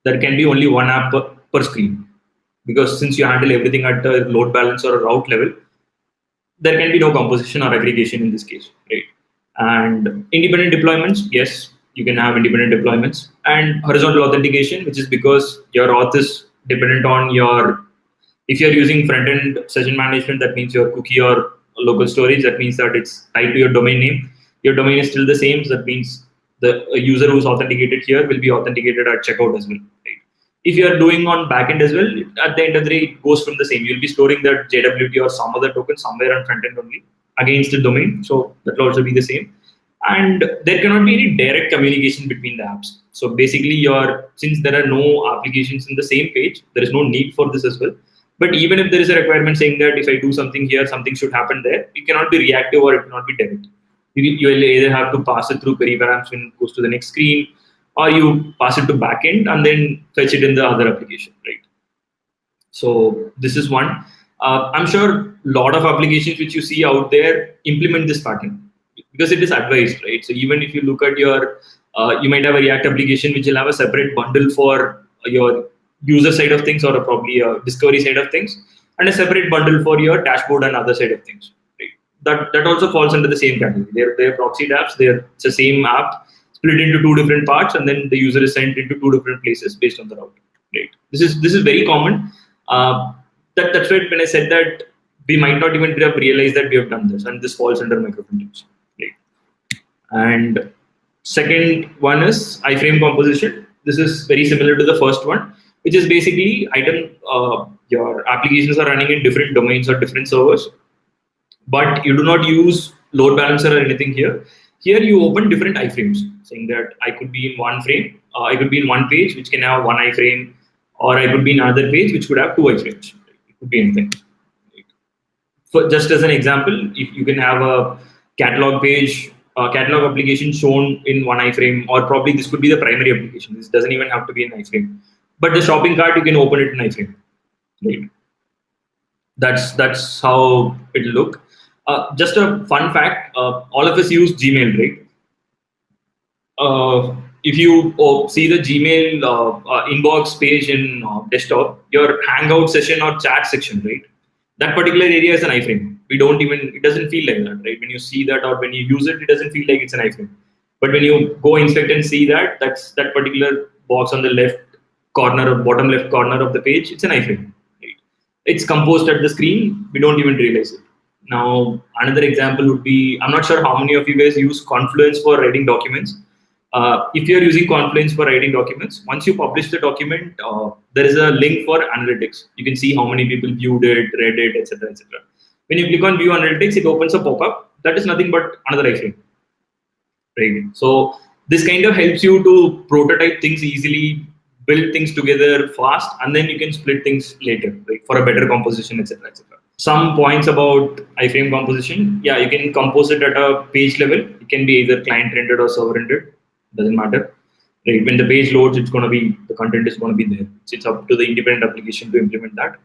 B: there can be only one app per screen, because since you handle everything at a load balance or a route level, there can be no composition or aggregation in this case, right? And independent deployments, yes, you can have independent deployments. And horizontal authentication, which is because your auth is dependent on your, if you're using front-end session management, that means your cookie or local storage, that means that it's tied to your domain name. Your domain is still the same, so that means the user who's authenticated here will be authenticated at checkout as well, right? If you are doing on backend as well, at the end of the day, it goes from the same. You'll be storing that JWT or some other token somewhere on front end only against the domain. So that will also be the same. And there cannot be any direct communication between the apps. So basically, since there are no applications in the same page, there is no need for this as well. But even if there is a requirement saying that if I do something here, something should happen there, it cannot be reactive or it cannot be direct. You will either have to pass it through query params when it goes to the next screen, or you pass it to backend and then fetch it in the other application, right? So this is one. I'm sure a lot of applications which you see out there implement this pattern because it is advised, right? So even if you look at your, you might have a React application which will have a separate bundle for your user side of things, or probably a discovery side of things, and a separate bundle for your dashboard and other side of things, right? That also falls under the same category. They're proxy apps. It's the same app split into two different parts, and then the user is sent into two different places based on the route, right? This is very common. That's why when I said that we might not even have realized that we have done this, and this falls under microprinting, right? And second one is iframe composition. This is very similar to the first one, which is basically your applications are running in different domains or different servers, but you do not use load balancer or anything here. Here you open different iframes, saying that I could be in one frame, I could be in one page which can have one iframe, or I could be in another page which could have two iframes. It could be anything. For just as an example, if you can have a catalog page, catalog application shown in one iframe, or probably this could be the primary application. This doesn't even have to be an iframe. But the shopping cart, you can open it in iframe, right? That's how it'll look. Just a fun fact: all of us use Gmail, right? If you see the Gmail inbox page in desktop, your Hangout session or chat section, right? That particular area is an iframe. It doesn't feel like that, right? When you see that or when you use it, it doesn't feel like it's an iframe. But when you go inspect and see that, that's that particular box on the left corner or bottom left corner of the page, it's an iframe. Right? It's composed at the screen. We don't even realize it. Now, another example would be, I'm not sure how many of you guys use Confluence for writing documents. If you're using Confluence for writing documents, once you publish the document, there is a link for analytics. You can see how many people viewed it, read it, etc., etc. When you click on View Analytics, it opens a pop-up. That is nothing but another iframe. Right. So this kind of helps you to prototype things easily, build things together fast, and then you can split things later, right, for a better composition, etc., etc. Some points about iframe composition. Yeah, you can compose it at a page level. It can be either client rendered or server rendered. Doesn't matter. Right. When the page loads, the content is going to be there. So it's up to the independent application to implement that.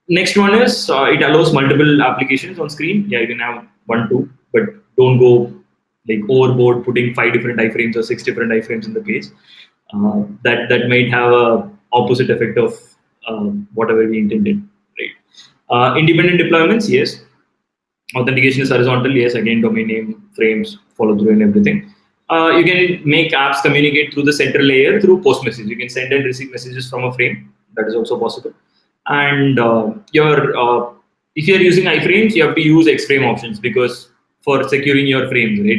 B: Next one is it allows multiple applications on screen. Yeah, you can have 1, 2, but don't go like overboard putting 5 different iframes or 6 different iframes in the page. That might have a opposite effect of whatever we intended. Right. Independent deployments, yes. Authentication is horizontal, yes. Again, domain name, frames, follow through, and everything. You can make apps communicate through the central layer through post message. You can send and receive messages from a frame. That is also possible. And if you're using iframes, you have to use xframe options, because for securing your frames, right?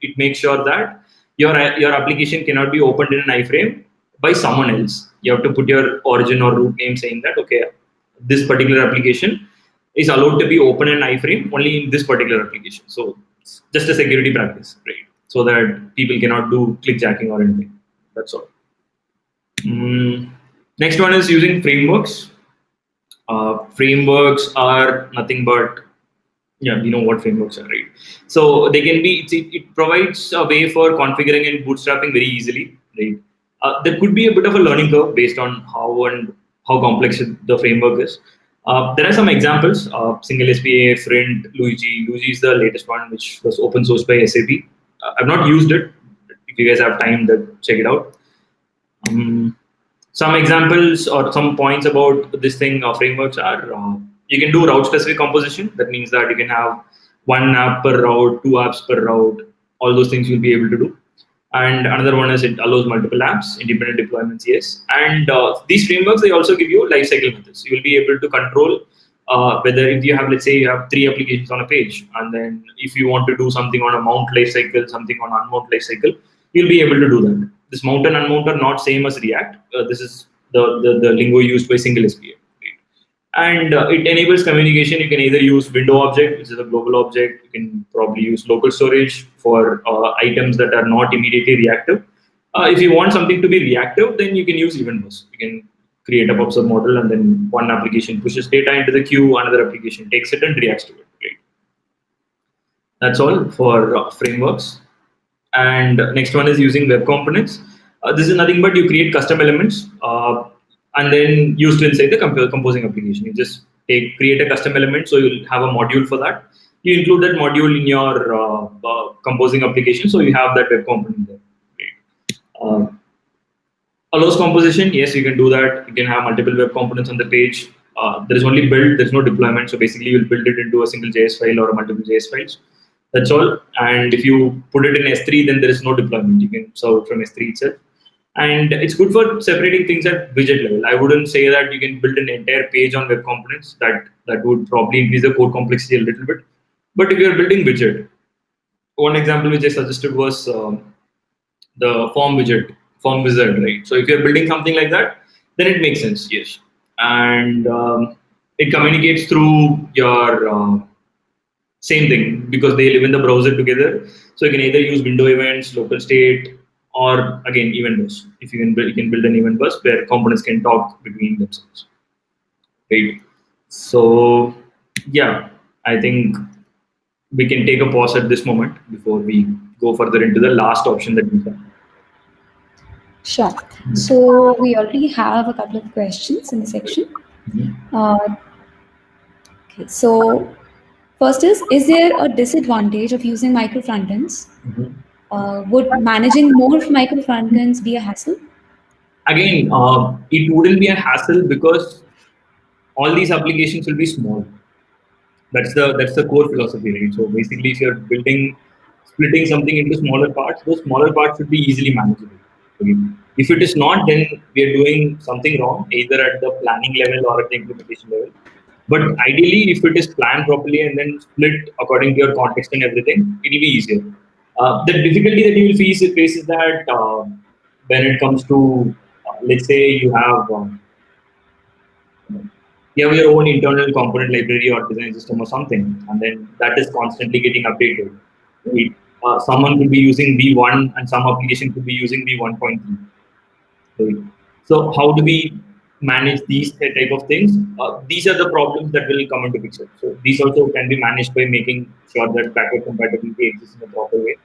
B: It makes sure that your application cannot be opened in an iframe by someone else. You have to put your origin or root name saying that, okay, this particular application is allowed to be open in iframe only in this particular application. So just a security practice, right? So that people cannot do clickjacking or anything. That's all. Next one is using frameworks. Frameworks are nothing but, yeah, you know what frameworks are, right? So they can be, it provides a way for configuring and bootstrapping very easily, right? There could be a bit of a learning curve based on how complex the framework is. There are some examples: Single SPA, Frint, Luigi. Luigi is the latest one, which was open sourced by SAP. I've not used it. If you guys have time, then check it out. Some examples or some points about this thing frameworks are you can do route specific composition. That means that you can have one app per route, two apps per route. All those things you'll be able to do. And another one is it allows multiple apps, independent deployments, yes. And these frameworks, they also give you lifecycle methods. You will be able to control whether if you have, let's say you have 3 applications on a page, and then if you want to do something on a mount lifecycle, something on unmount lifecycle, you'll be able to do that. This mount and unmount are not same as React. This is the lingo used by single SPA. And it enables communication. You can either use window object, which is a global object. You can probably use local storage for items that are not immediately reactive. If you want something to be reactive, then you can use event bus. You can create a PubSub model, and then one application pushes data into the queue, another application takes it and reacts to it. Right? That's all for frameworks. And next one is using web components. This is nothing but you create custom elements and then use to inside the composing application. You just create a custom element, so you'll have a module for that. You include that module in your composing application, so you have that web component there. Right? Allows composition, yes, you can do that. You can have multiple web components on the page. There is only build, there's no deployment. So basically, you'll build it into a single JS file or a multiple JS files. That's all. And if you put it in S3, then there is no deployment. You can serve it from S3 itself. And it's good for separating things at widget level. I wouldn't say that you can build an entire page on web components. That would probably increase the code complexity a little bit. But if you're building widget, one example which I suggested was the form widget, form wizard, right? So if you're building something like that, then it makes sense, yes. And it communicates through your same thing because they live in the browser together. So you can either use window events, local state, or again event bus. If you can build an event bus where components can talk between themselves. Right. So yeah, I think we can take a pause at this moment before we go further into the last option that we have.
A: Sure. So we already have a couple of questions in the section. Okay. So first is there a disadvantage of using micro frontends? Would managing more micro frontends be a hassle?
B: Again, it wouldn't be a hassle because all these applications will be small. That's the core philosophy, right? So basically, if you're splitting something into smaller parts, those smaller parts should be easily manageable. Okay? If it is not, then we are doing something wrong, either at the planning level or at the implementation level. But ideally, if it is planned properly and then split according to your context and everything, it will be easier. The difficulty that you will face is that when it comes to, let's say you have your own internal component library or design system or something, and then that is constantly getting updated. Right? Someone could be using V1 and some application could be using V1.3. Right? So how do we manage these type of things? These are the problems that will come into picture. So these also can be managed by making sure that backward compatibility exists in a proper way,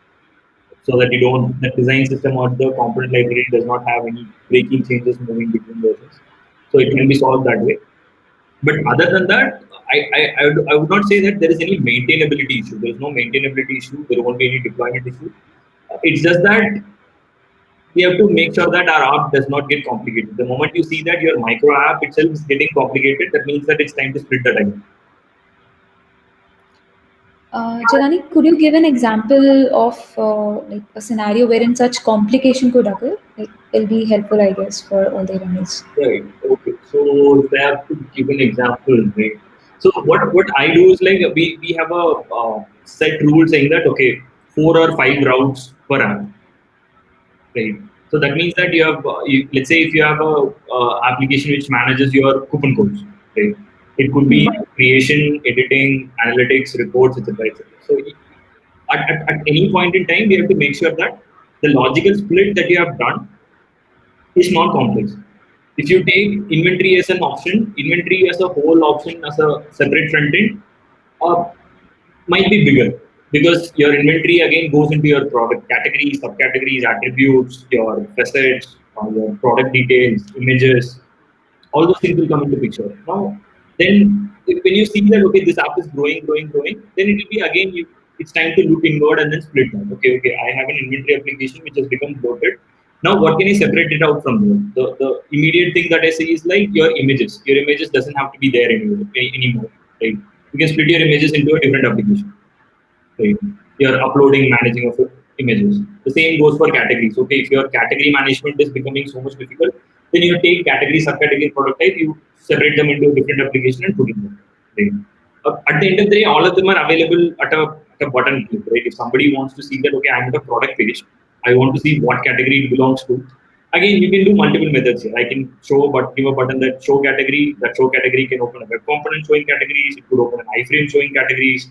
B: so that the design system or the component library does not have any breaking changes moving between versions. So it can be solved that way. But other than that, I would not say that there is any maintainability issue. There is no maintainability issue. There won't be any deployment issue. It's just that we have to make sure that our app does not get complicated. The moment you see that your micro app itself is getting complicated, that means that it's time to split the time.
A: Janani, could you give an example of like a scenario wherein such complication could occur? Like, it'll be helpful, I guess, for all the runners.
B: Right. Okay. So I have to give an example, right? So what I do is like we have a set rule saying that okay, 4 or 5 routes per app, right? So that means that you have let's say if you have a application which manages your coupon codes, right? It could be creation, editing, analytics, reports, etc. etc. So at any point in time, we have to make sure that the logical split that you have done is not complex. If you take inventory as an option, inventory as a whole option as a separate front end, might be bigger because your inventory again goes into your product categories, subcategories, attributes, your facets, your product details, images, all those things will come into picture. Now, then when you see that okay, this app is growing, then it will be again it's time to look inward and then split that. Okay, I have an inventory application which has become bloated. Now, what can I separate it out from there? The immediate thing that I see is like your images. Your images doesn't have to be there anymore, right? You can split your images into a different application, right? Your uploading, managing of images. The same goes for categories. Okay, if your category management is becoming so much difficult, then you take category, subcategory, product type, you separate them into a different application and put it there. Right? At the end of the day, all of them are available at a button click, right? If somebody wants to see that, okay, I'm at a product page, I want to see what category it belongs to. Again, you can do multiple methods here. I can show, but give a button that show category. That show category can open a web component showing categories. It could open an iframe showing categories.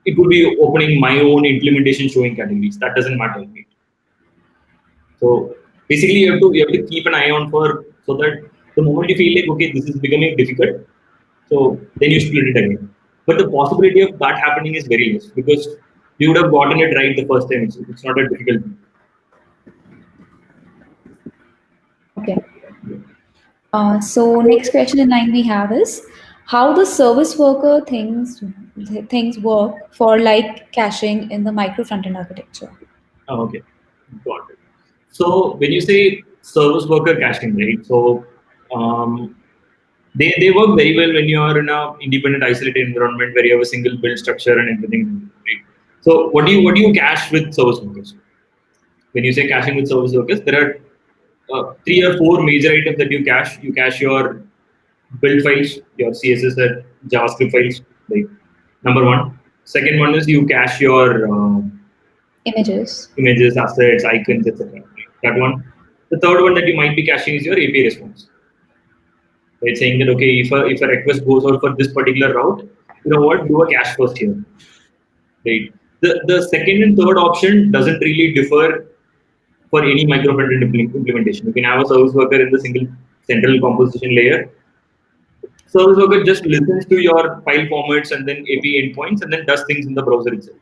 B: It could be opening my own implementation showing categories. That doesn't matter. Right? So basically, you have to keep an eye on for so that the moment you feel like okay, this is becoming difficult, so then you split it again. But the possibility of that happening is very less because you would have gotten it right the first time. It's not a difficult thing.
A: Okay. So next question in line we have is how the service worker things work for like caching in the micro frontend architecture.
B: Oh, okay, got it. So when you say service worker caching, right? So um, they work very well when you are in a independent, isolated environment where you have a single build structure and everything. Right? So what do you cache with service workers? When you say caching with service workers, there are three or four major items that you cache. You cache your build files, your CSS and JavaScript files. Like number one. Second one is you cache your
A: Images.
B: images, assets, icons, etc. That one. The third one that you might be caching is your API response. Right, saying that okay, if a request goes out for this particular route, you know what, do a cache first here. Right. The second and third option doesn't really differ for any micro frontend implementation. You can have a service worker in the single central composition layer. Service worker just listens to your file formats and then API endpoints and then does things in the browser itself.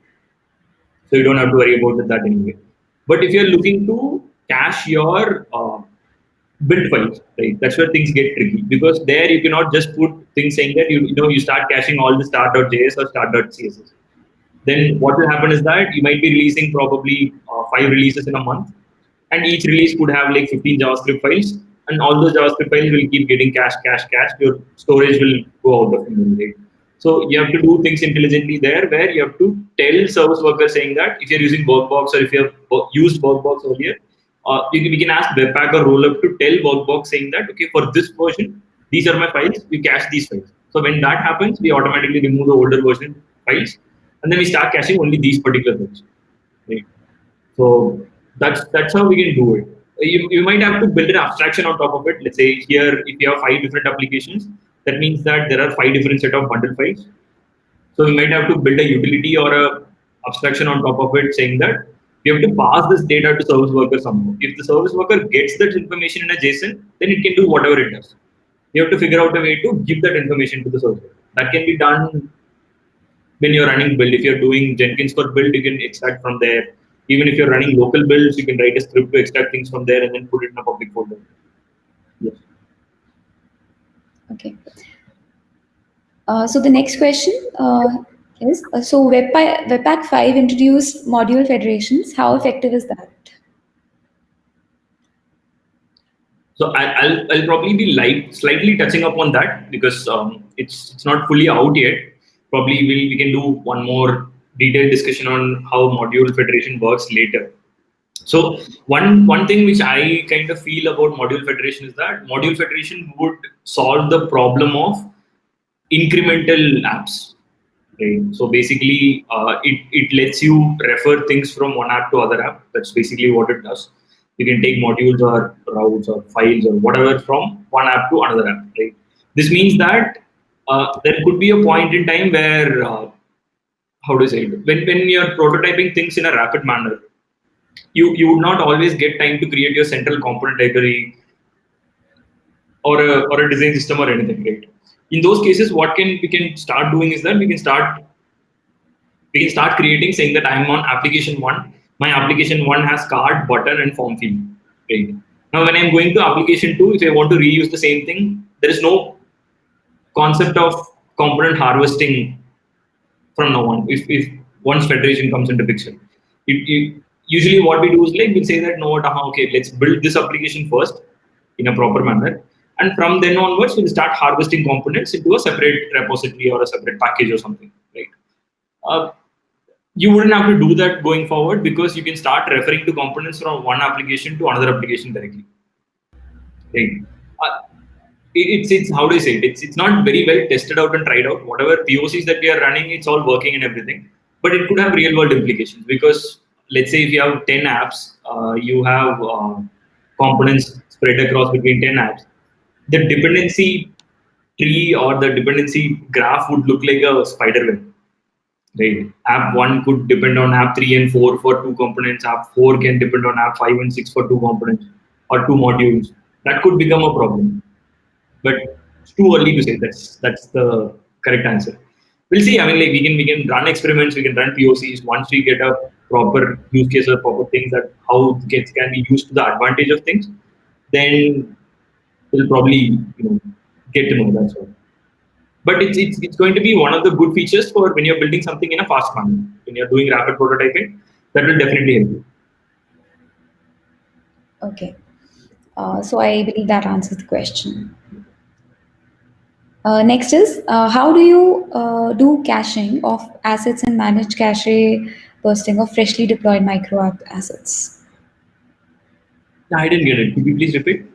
B: So you don't have to worry about that anyway. But if you're looking to cache your build files, right? That's where things get tricky because there you cannot just put things saying that you start caching all the start.js or start.css. Then what will happen is that you might be releasing probably 5 releases in a month, and each release could have like 15 JavaScript files, and all those JavaScript files will keep getting cached. Your storage will go out of memory. Right? So you have to do things intelligently there, where you have to tell service worker saying that if you're using Workbox or if you have used Workbox earlier, we can ask Webpack or Rollup to tell Workbox saying that okay, for this version, these are my files. You cache these files. So when that happens, we automatically remove the older version files, and then we start caching only these particular files. Right? So that's how we can do it. You might have to build an abstraction on top of it. Let's say here, if you have 5 different applications, that means that there are 5 different set of bundle files. So we might have to build a utility or a abstraction on top of it saying that you have to pass this data to service worker somehow. If the service worker gets that information in a JSON, then it can do whatever it does. You have to figure out a way to give that information to the service worker. That can be done when you're running build. If you're doing Jenkins for build, you can extract from there. Even if you're running local builds, you can write a script to extract things from there and then put it in a public folder. Yes.
A: Okay. So the next question is, so Webpack 5 introduced module federations. How effective is that?
B: So I'll probably be slightly touching upon that because it's not fully out yet. Probably we can do one more detailed discussion on how module federation works later. So one thing which I kind of feel about module federation is that module federation would solve the problem of incremental apps. Right? So basically, it lets you refer things from one app to other app. That's basically what it does. You can take modules or routes or files or whatever from one app to another app. Right? This means that there could be a point in time where how do you say it? When you're prototyping things in a rapid manner, you would not always get time to create your central component library or a design system or anything, right? In those cases, what we can start doing is that we can start creating saying that I'm on application one. My application one has card, button, and form field, right? Now, when I'm going to application 2, if I want to reuse the same thing, there is no concept of component harvesting from now on. If once federation comes into picture, usually what we do is like we'll say that no, okay, let's build this application first in a proper manner, and from then onwards we'll start harvesting components into a separate repository or a separate package or something, right? Uh, you wouldn't have to do that going forward because you can start referring to components from one application to another application directly. Right? Uh, it's how do I say it? It's not very well tested out and tried out. Whatever POCs that we are running, it's all working and everything. But it could have real world implications because let's say if you have 10 apps, you have components spread across between 10 apps. The dependency tree or the dependency graph would look like a spider web. Right. App 1 could depend on app 3 and 4 for 2 components. App 4 can depend on app 5 and 6 for 2 components or 2 modules. That could become a problem. But it's too early to say that's the correct answer. We'll see. I mean, like we can run experiments, we can run POCs. Once we get a proper use case or proper things that how it can be used to the advantage of things, then we'll probably get to know that. So. But it's going to be one of the good features for when you're building something in a fast manner. When you're doing rapid prototyping, that will definitely help you.
A: Okay. So I believe that answers the question. Next is, how do you do caching of assets and manage cache bursting of freshly deployed micro app assets?
B: I didn't get it. Could you please repeat?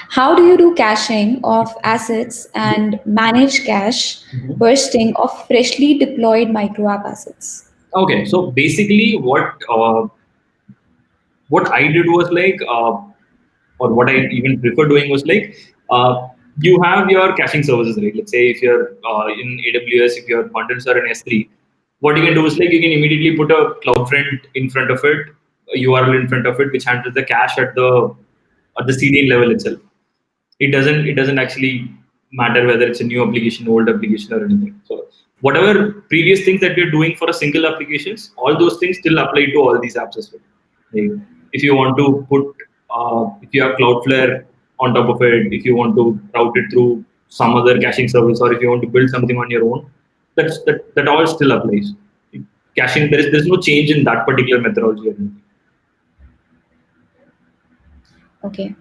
A: How do you do caching of assets and manage cache bursting of freshly deployed micro app assets?
B: Okay, so basically what I did was like, or what I even prefer doing was like, you have your caching services, right? Let's say if you're in AWS, if your bundles are in S3, what you can do is like you can immediately put a CloudFront in front of it, a URL in front of it, which handles the cache at the CDN level itself. It doesn't actually matter whether it's a new application, old application, or anything. So whatever previous things that we're doing for a single applications, all those things still apply to all these apps as well. Like if you want to put, if you have Cloudflare on top of it, if you want to route it through some other caching service, or if you want to build something on your own, that all still applies. Caching, there's no change in that particular methodology.
A: Okay.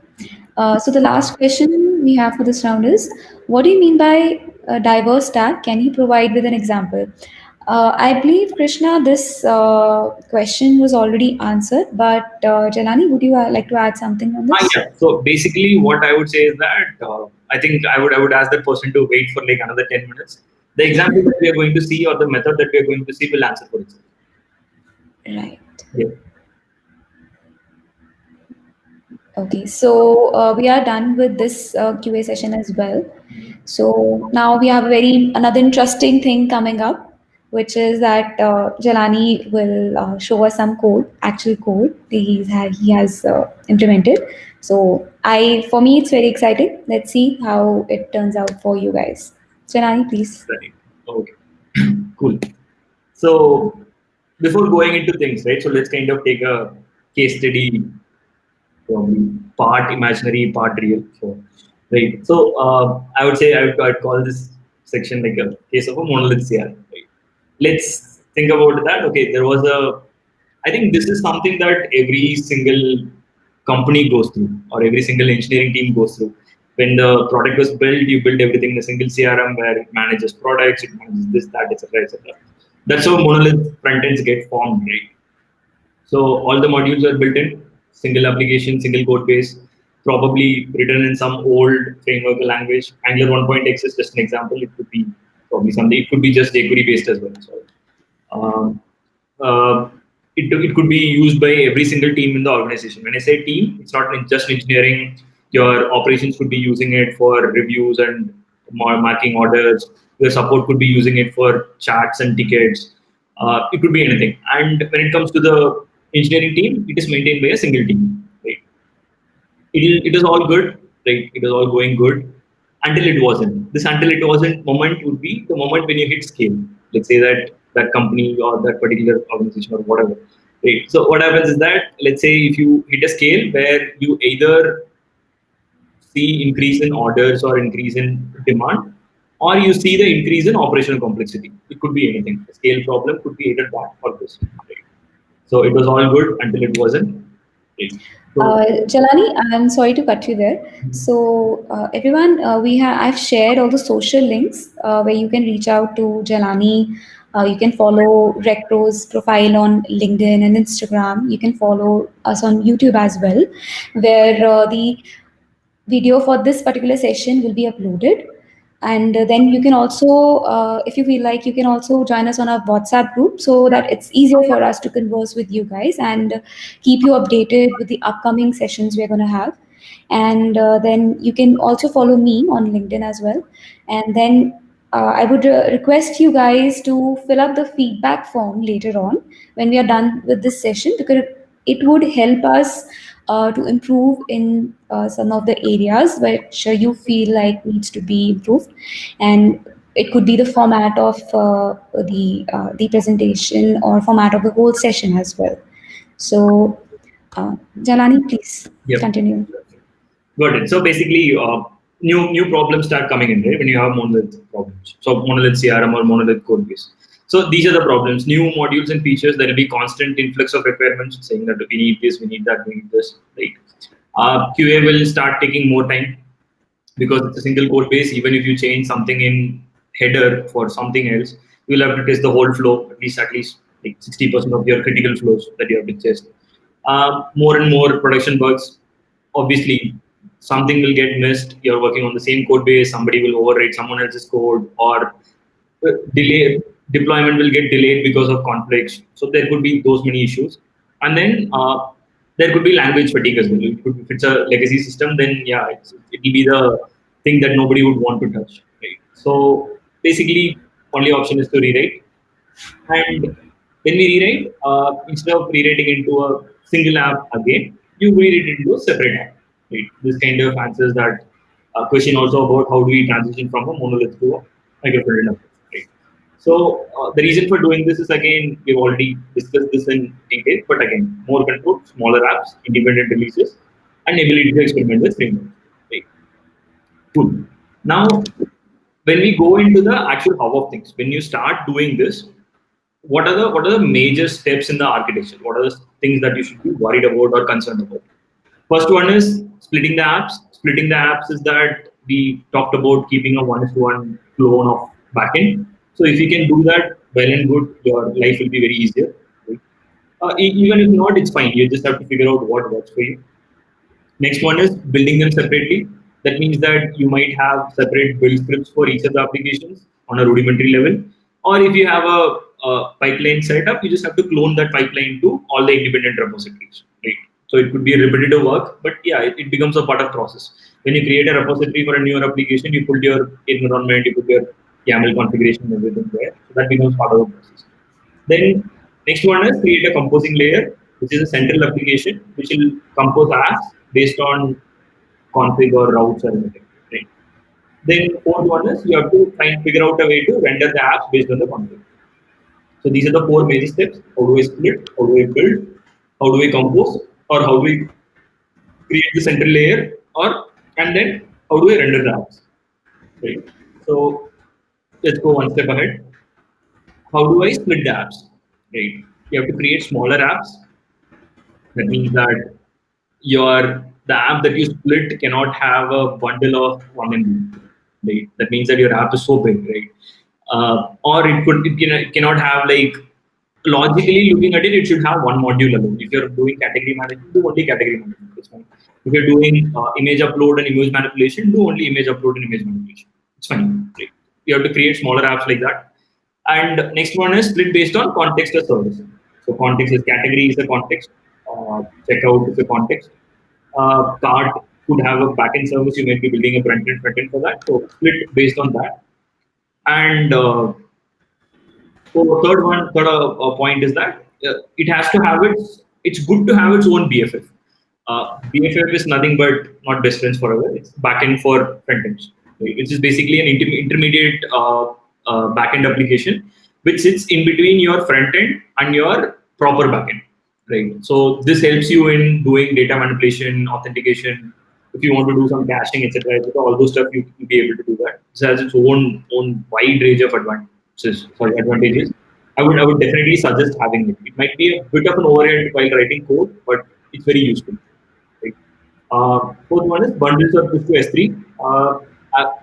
A: So the last question we have for this round is, what do you mean by a diverse stack? Can you provide with an example? I believe, Krishna, this question was already answered, but Jelani, would you like to add something on this?
B: Yeah. So basically, what I would say is that I think I would ask that person to wait for like another 10 minutes. The example that we are going to see or the method that we are going to see will answer for itself.
A: Right.
B: Yeah.
A: Okay, so we are done with this QA session as well. So now we have another interesting thing coming up, which is that Jelani will show us some code, actual code he has implemented. So for me, it's very exciting. Let's see how it turns out for you guys. Jelani, please.
B: Right. Okay. Cool. So before going into things, right? So let's kind of take a case study, part imaginary, part real. So, right. So I would say I'd call this section like a case of a monolith CR. Right? Let's think about that. Okay, there was I think this is something that every single company goes through, or every single engineering team goes through. When the product was built, you build everything in a single CRM where it manages products, it manages this, that, etc., etc. That's how monolith front ends get formed, right? So all the modules are built in single application, single code base, probably written in some old framework language. Angular 1.x is just an example. It could be probably something. It could be just jQuery based as well. So, it could be used by every single team in the organization. When I say team, it's not just engineering. Your operations could be using it for reviews and marking orders. Your support could be using it for chats and tickets. It could be anything. And when it comes to the engineering team, it is maintained by a single team. Right? It is all good. Right? It is all going good until it wasn't. This until it wasn't moment would be the moment when you hit scale. Let's say that company or that particular organization or whatever Right. So what happens is that, let's say if you hit a scale where you either see increase in orders or increase in demand, or you see the increase in operational complexity. It could be anything. A scale problem could be either that or this. Right? So it was all good until it wasn't. Right? So
A: Jalani, I'm sorry to cut you there. So, everyone, I've shared all the social links where you can reach out to Jalani. You can follow Recro's profile on LinkedIn and Instagram. You can follow us on YouTube as well, where the video for this particular session will be uploaded. And then you can also, if you feel like, you can also join us on our WhatsApp group so that it's easier for us to converse with you guys and keep you updated with the upcoming sessions we're going to have. And then you can also follow me on LinkedIn as well. And then I would request you guys to fill up the feedback form later on when we are done with this session, because it would help us to improve in some of the areas which you feel like needs to be improved. And it could be the format of the presentation or format of the whole session as well. So, Jalani, please
B: yep.
A: continue.
B: Got it. So basically, new problems start coming in, right? When you have monolith problems. So monolith CRM or monolith code base. So these are the problems. New modules and features, there will be constant influx of requirements saying that we need this, we need that, we need this. Right? QA will start taking more time because it's a single code base. Even if you change something in header for something else, you'll have to test the whole flow, at least like 60% of your critical flows that you have to test. More and more production bugs. Obviously, something will get missed. You're working on the same code base. Somebody will overwrite someone else's code, or delay deployment will get delayed because of conflicts. So there could be those many issues. And then there could be language fatigue as well. If it's a legacy system, then yeah, it will be the thing that nobody would want to touch. Right? So basically, only option is to rewrite. And when we rewrite, instead of rewriting into a single app again, you rewrite it into a separate app. Right? This kind of answers that question also about how do we transition from a monolith to a microfrontend approach. Right? So the reason for doing this is, again, we've already discussed this in detail, but again, more control, smaller apps, independent releases, and ability to experiment with frameworks. Right? Cool. Now, when we go into the actual how of things, when you start doing this, what are the major steps in the architecture? What are the things that you should be worried about or concerned about? First one is splitting the apps. Splitting the apps is that we talked about keeping a one-to-one clone of backend. So if you can do that, well and good, your life will be very easier. Right? Even if not, it's fine. You just have to figure out what works for you. Next one is building them separately. That means that you might have separate build scripts for each of the applications on a rudimentary level. Or if you have a pipeline setup, you just have to clone that pipeline to all the independent repositories. Right? So it could be a repetitive work, but yeah, it becomes a part of process. When you create a repository for a newer application, you put your environment, you put your YAML configuration and everything there. So that becomes part of the process. Then next one is create a composing layer, which is a central application which will compose apps based on config or routes or anything. Right? Then fourth one is you have to try and figure out a way to render the apps based on the config. So these are the four major steps. How do I split? How do I build? How do I compose? Or how do we create the central layer? Or and then how do I render the apps? Right. So let's go one step ahead. How do I split the apps? Right. You have to create smaller apps. That means that the app that you split cannot have a bundle of 1 MB. Right? That means that your app is so big, right? Or it cannot have, like, logically looking at it, it should have one module alone. If you're doing category management, do only category management. It's fine. If you're doing image upload and image manipulation, do only image upload and image manipulation. It's fine. Right? You have to create smaller apps like that. And next one is split based on context or service. So context is category is a context. Checkout is a context. Cart could have a backend service. You might be building a front end for that. So split based on that. And so third point is that it has to have it's good to have its own BFF. BFF is nothing but not best friends forever. It's backend for frontends, right? Which is basically an intermediate backend application which sits in between your front end and your proper backend. right? So this helps you in doing data manipulation, authentication. If you want to do some caching, etc., all those stuff, you'll be able to do that. This has its own wide range of advantages. Sorry, advantages. I would definitely suggest having it. It might be a bit of an overhead while writing code, but it's very useful. Right? Fourth one is bundles are pushed to S3.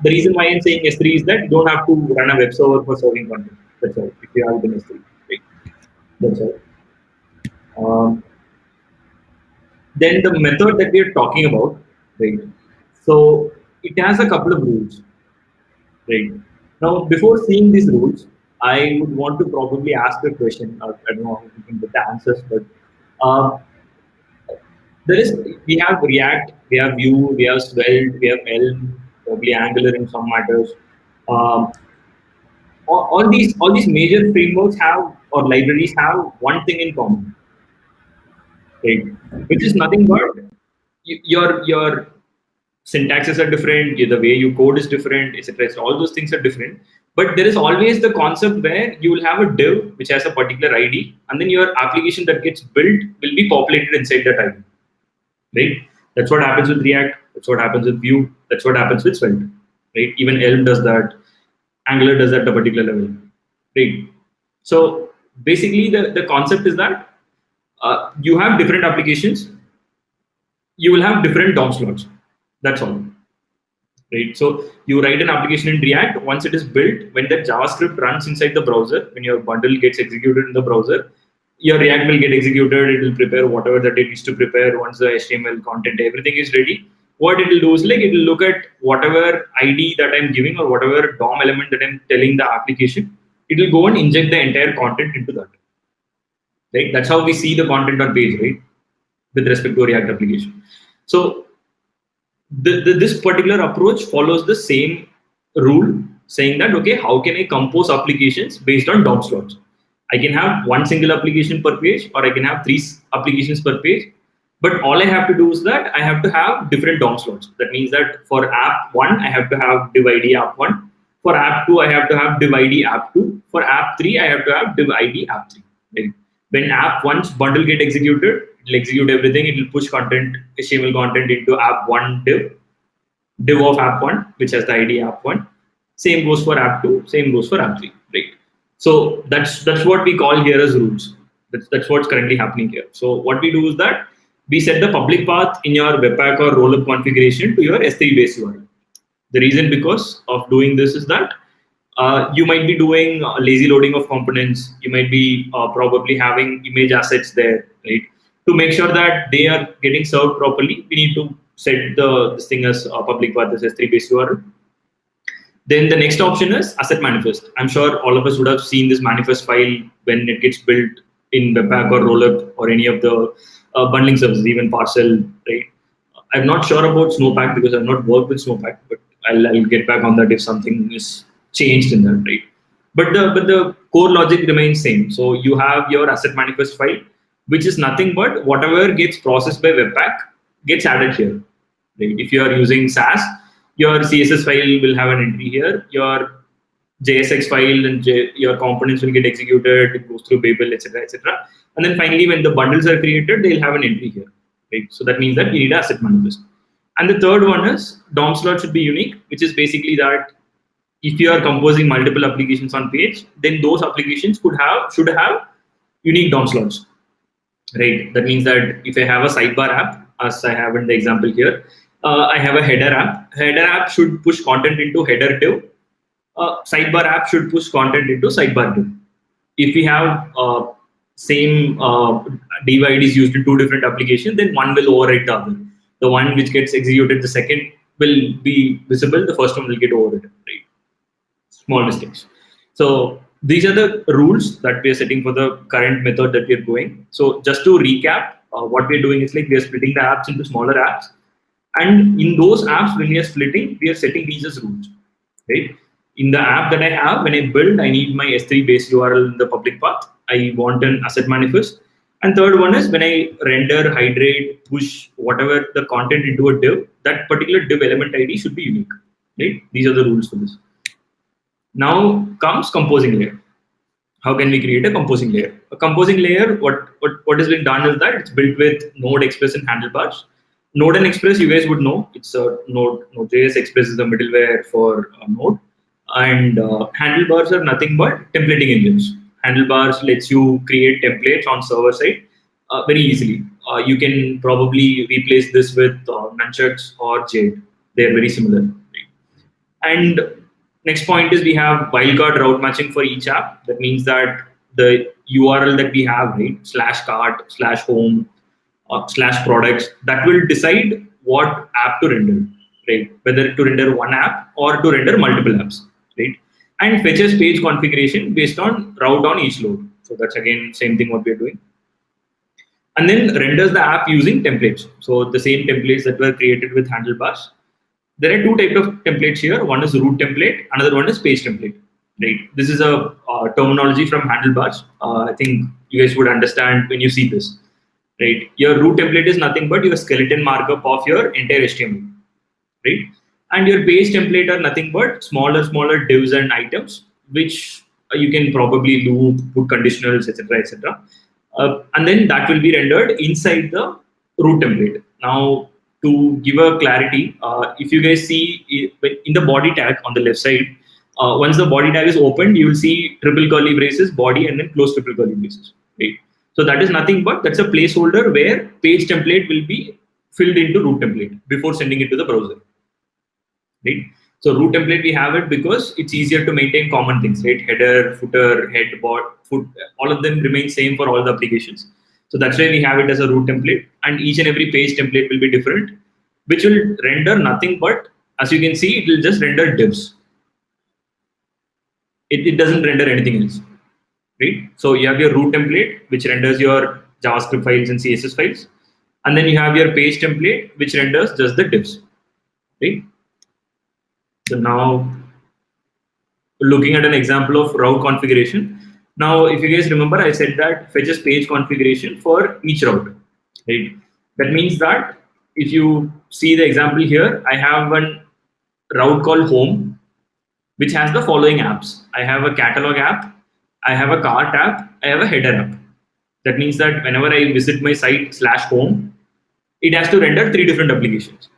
B: The reason why I'm saying S3 is that you don't have to run a web server for serving content. That's all. If you have it in S3, right? That's all. Um, then the method that we are talking about, right? So it has a couple of rules, right? Now, before seeing these rules, I would want to probably ask a question. I don't know if you can get the answers, but uh, there is we have React, we have Vue, we have Svelte, we have Elm, probably Angular in some matters. Um, all these major frameworks have or libraries have one thing in common, right? Which is nothing but your syntaxes are different, the way you code is different, etc. So all those things are different. But there is always the concept where you will have a div which has a particular ID, and then your application that gets built will be populated inside that ID. Right? That's what happens with React. That's what happens with Vue. That's what happens with Svelte. Right? Even Elm does that. Angular does that at a particular level. Right? So basically, the concept is that you have different applications. You will have different DOM slots. That's all. Right? So you write an application in React. Once it is built, when that JavaScript runs inside the browser, when your bundle gets executed in the browser, your React will get executed. It will prepare whatever that it needs to prepare. Once the HTML content, everything is ready, what it will do is like it will look at whatever ID that I'm giving or whatever DOM element that I'm telling the application. It will go and inject the entire content into that. Right? That's how we see the content on page, right? With respect to a React application. So this particular approach follows the same rule, saying that okay, how can I compose applications based on DOM slots? I can have one single application per page, or I can have three applications per page. But all I have to do is that I have to have different DOM slots. That means that for app 1, I have to have div ID app 1. For app 2, I have to have div ID app 2. For app 3, I have to have div ID app 3. Right? When app 1's bundle get executed, it will execute everything. It will push content, HTML content into app 1 div of app 1, which has the ID app 1. Same goes for app 2, same goes for app 3. Right? So that's what we call here as rules. That's what's currently happening here. So what we do is that we set the public path in your Webpack or rollup configuration to your S3 base URL. The reason because of doing this is that you might be doing lazy loading of components. You might be probably having image assets there, right? To make sure that they are getting served properly, we need to set this thing as a public path as S3 base URL. Then the next option is asset manifest. I'm sure all of us would have seen this manifest file when it gets built in Webpack or Rollup or any of the bundling services, even Parcel, right? I'm not sure about Snowpack because I've not worked with Snowpack, but I'll get back on that if something is changed in that, right? But the core logic remains same. So you have your asset manifest file, which is nothing but whatever gets processed by Webpack gets added here. Right? If you are using Sass, your CSS file will have an entry here. Your JSX file and your components will get executed. It goes through Babel, etc., etc. And then finally, when the bundles are created, they'll have an entry here. Right? So that means that you need an asset manifest. And the third one is DOM slot should be unique, which is basically that if you are composing multiple applications on page, then those applications should have unique DOM slots. Right? That means that if I have a sidebar app, as I have in the example here, I have a header app. Header app should push content into header div. Sidebar app should push content into sidebar div. If we have same div IDs used in two different applications, then one will overwrite the other. The one which gets executed, the second will be visible. The first one will get overwritten. Right? Small mistakes. So these are the rules that we are setting for the current method that we are going. So just to recap, what we are doing is like we are splitting the apps into smaller apps. And in those apps, when we are splitting, we are setting these as rules. Right? In the app that I have, when I build, I need my S3 base URL in the public path. I want an asset manifest. And third one is when I render, hydrate, push whatever the content into a div, that particular div element ID should be unique. Right? These are the rules for this. Now comes composing layer. how can we create a composing layer? A composing layer, what has been done is that it's built with Node, Express, and Handlebars. Node and Express, you guys would know, it's a Node.js. Express is the middleware for Node, and Handlebars are nothing but templating engines. Handlebars lets you create templates on server side very easily. You can probably replace this with Nunchucks or Jade. They're very similar. Right? And next point is we have wildcard route matching for each app. That means that the URL that we have, right, /cart, /home, or /products, that will decide what app to render, right? Whether to render one app or to render multiple apps, right? And fetches page configuration based on route on each load. So that's again same thing what we're doing. And then renders the app using templates. So the same templates that were created with Handlebars. There are two types of templates here. One is root template, another one is page template. Right. This is a terminology from Handlebars. I think you guys would understand when you see this. Right. Your root template is nothing but your skeleton markup of your entire HTML. Right. And your page template are nothing but smaller divs and items, which you can probably loop, put conditionals, etc., etc. And then that will be rendered inside the root template. Now, to give a clarity, if you guys see in the body tag on the left side, once the body tag is opened, you will see triple curly braces, body, and then close triple curly braces. Right? So that is nothing but that's a placeholder where page template will be filled into root template before sending it to the browser. Right? So root template, we have it because it's easier to maintain common things, right? Header, footer, head, foot, all of them remain same for all the applications. So that's why we have it as a root template, and each and every page template will be different, which will render nothing but, as you can see, it will just render divs. It doesn't render anything else, right? So you have your root template, which renders your JavaScript files and CSS files, and then you have your page template, which renders just the divs, right? So now, looking at an example of route configuration. Now, if you guys remember, I said that fetches page configuration for each route, right? That means that if you see the example here, I have one route called home, which has the following apps. I have a catalog app, I have a cart app, I have a header app. That means that whenever I visit my site /home, it has to render 3 different applications,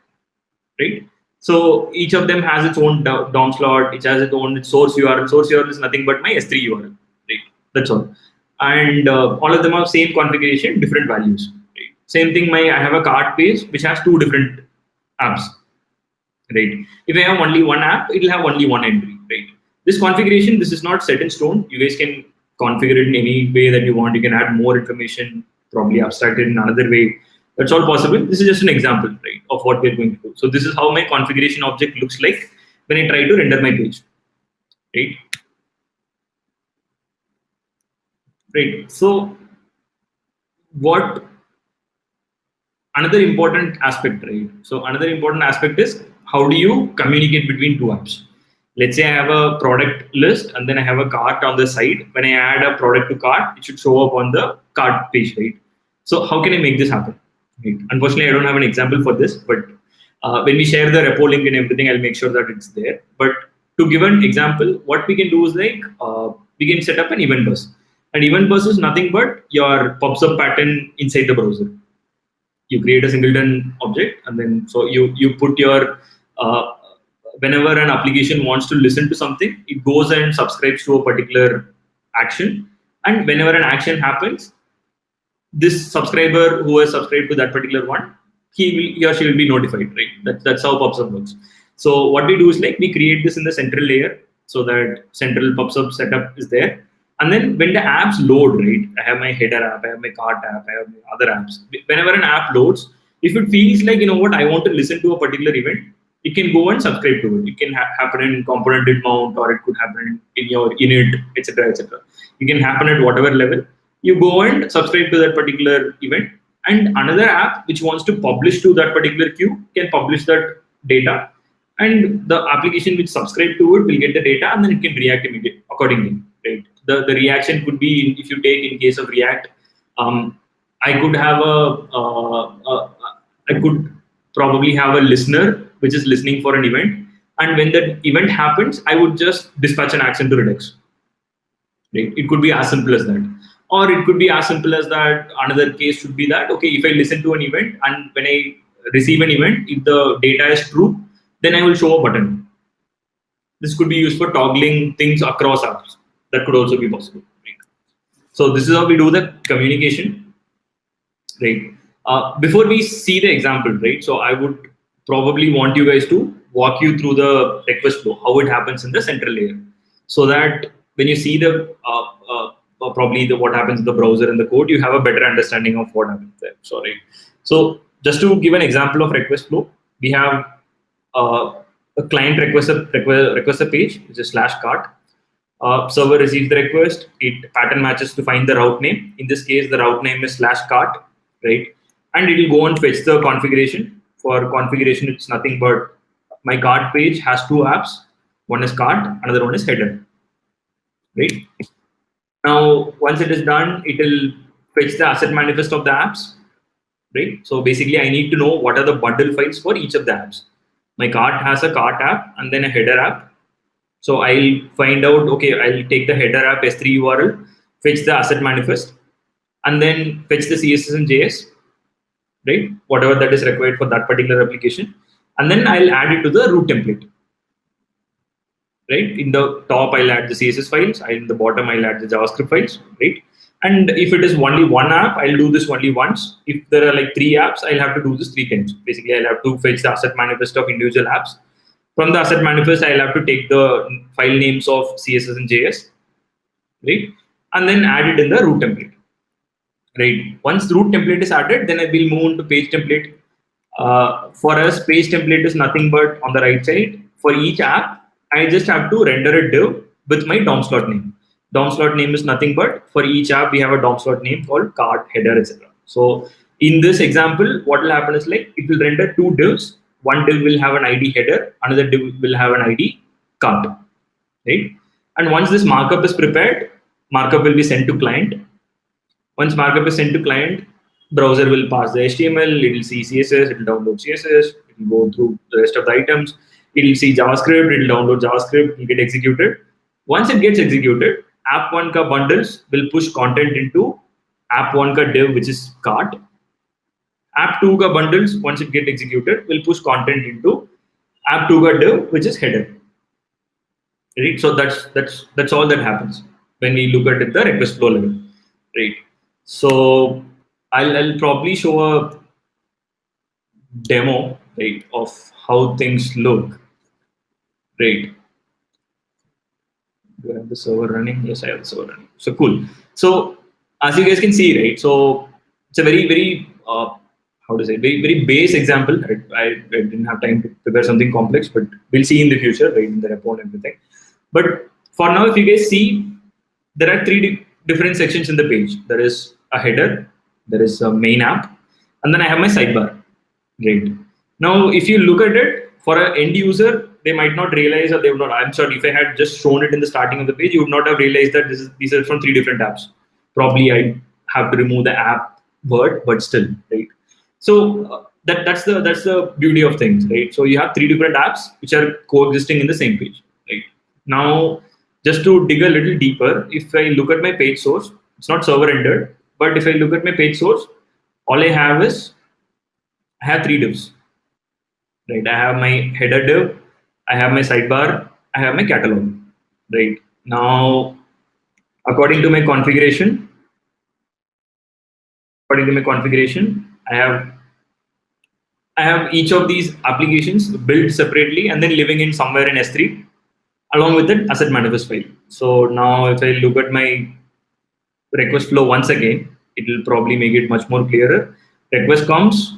B: right? So each of them has its own DOM slot, it has its own source URL. Source URL is nothing but my S3 URL, right? That's all. And all of them have same configuration, different values. Right? Same thing, I have a cart page which has 2 different apps, right? If I have only one app, it will have only one entry, right? This configuration, this is not set in stone. You guys can configure it in any way that you want. You can add more information, probably abstract it in another way. That's all possible. This is just an example, right, of what we're going to do. So this is how my configuration object looks like when I try to render my page, right? Right. So what another important aspect, right? So another important aspect is how do you communicate between 2 apps? Let's say I have a product list and then I have a cart on the side. When I add a product to cart, it should show up on the cart page, right? So how can I make this happen? Right. Unfortunately, I don't have an example for this, but when we share the repo link and everything, I'll make sure that it's there. But to give an example, what we can do is like we can set up an event bus. An event bus is nothing but your pops up pattern inside the browser. You create a singleton object, and then so you put your whenever an application wants to listen to something, it goes and subscribes to a particular action, and whenever an action happens, this subscriber who has subscribed to that particular one, he or she will be notified, right? That's how PubSub works. So what we do is like we create this in the central layer so that central PubSub setup is there. And then when the apps load, right, I have my header app, I have my cart app, I have my other apps. Whenever an app loads, if it feels like, you know what, I want to listen to a particular event, it can go and subscribe to it. It can happen in component mount, or it could happen in your init, etc., etc. It can happen at whatever level. You go and subscribe to that particular event, and another app which wants to publish to that particular queue can publish that data, and the application which subscribe to it will get the data, and then it can react immediately accordingly. Right? The reaction could be, if you take in case of React, I could have I could probably have a listener which is listening for an event, and when that event happens, I would just dispatch an action to Redux. right? It could be as simple as that. Or it could be as simple as that another case should be that, okay, if I listen to an event and when I receive an event, if the data is true, then I will show a button. This could be used for toggling things across apps. That could also be possible. Right? So this is how we do the communication, right? Before we see the example, right? So I would probably want you guys to walk you through the request flow, how it happens in the central layer, so that when you see the probably the what happens in the browser and the code, you have a better understanding of what happens there. Sorry. So just to give an example of request flow, we have uh, a client request a page, which is /cart. Server receives the request. It pattern matches to find the route name. In this case, the route name is /cart, right? And it will go and fetch the configuration. For configuration, it's nothing but my cart page has two apps. One is cart, another one is header, right? Now, once it is done, it will fetch the asset manifest of the apps, right? So basically, I need to know what are the bundle files for each of the apps. My cart has a cart app and then a header app. So I'll find out, okay, I'll take the header app S3 URL, fetch the asset manifest, and then fetch the CSS and JS, right? Whatever that is required for that particular application. And then I'll add it to the root template, right? In the top, I'll add the CSS files. In the bottom, I'll add the JavaScript files, right? And if it is only one app, I'll do this only once. If there are like three apps, I'll have to do this three times. Basically, I'll have to fetch the asset manifest of individual apps. From the asset manifest, I'll have to take the file names of CSS and JS, right? And then add it in the root template, right? Once the root template is added, then I will move on to page template. For us, page template is nothing but on the right side. For each app, I just have to render a div with my DOM slot name. DOM slot name is nothing but for each app, we have a DOM slot name called cart, header, etc. So in this example, what will happen is like it will render two divs. One div will have an ID header, another div will have an ID cart, right? And once this markup is prepared, markup will be sent to client. Once markup is sent to client, browser will pass the HTML, it will see CSS, it will download CSS, it will go through the rest of the items, it will see JavaScript, it will download JavaScript, it will get executed. Once it gets executed, app1 ka bundles will push content into app1 ka div, which is cart. App2 ka bundles, once it get executed, will push content into app2 ka div, which is header. Right? So that's all that happens when we look at it, the request flow level, right? So I'll probably show a demo, right, of how things look, right? Do I have the server running? Yes, I have the server running. So cool. So as you guys can see, right? So it's a very how to say, very base example. Right? I didn't have time to prepare something complex, but we'll see in the future, right, in the repo and everything. But for now, if you guys see, there are three different sections in the page. There is a header, there is a main app, and then I have my sidebar. Right. Now, if you look at it, for an end user, they might not realize, or they would not. I'm sorry, if I had just shown it in the starting of the page, you would not have realized that these are from three different apps. Probably I have to remove the app word, but still, right? So that's the beauty of things, right? So you have three different apps which are coexisting in the same page, right? Now, just to dig a little deeper, if I look at my page source, it's not server rendered, but if I look at my page source, all I have is I have three divs, right? I have my header div, I have my sidebar, I have my catalog, right? Now, according to my configuration, I have each of these applications built separately and then living in somewhere in S3 along with the asset manifest file. So now if I look at my request flow once again, it will probably make it much more clearer. Request comes,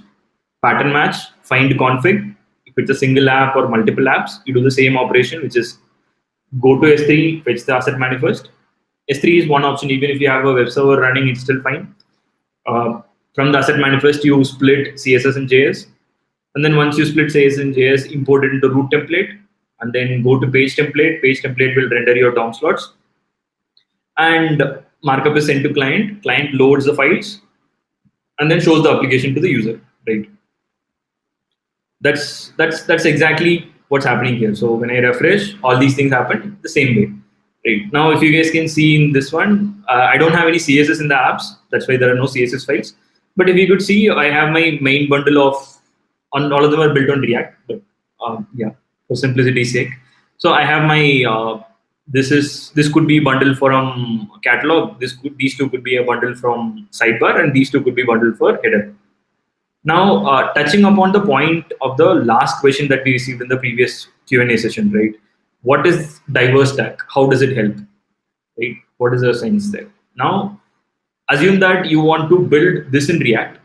B: pattern match, find config. If it's a single app or multiple apps, you do the same operation, which is go to S3, fetch the asset manifest. S3 is one option. Even if you have a web server running, it's still fine. From the asset manifest, you split CSS and JS. And then once you split CSS and JS, import it into root template, and then go to page template. Page template will render your DOM slots. And markup is sent to client. Client loads the files and then shows the application to the user, right? That's exactly what's happening here. So when I refresh, all these things happen the same way, Right. Now, if you guys can see in this one, I don't have any CSS in the apps. That's why there are no CSS files. But if you could see, I have my main bundle of, on all of them are built on React. But yeah, for simplicity's sake. So I have my, this could be bundle from catalog. These two could be a bundle from sidebar, and these two could be bundled for header. Now, touching upon the point of the last question that we received in the previous Q&A session, right? What is diverse stack? How does it help? Right? What is the sense there? Now, assume that you want to build this in React,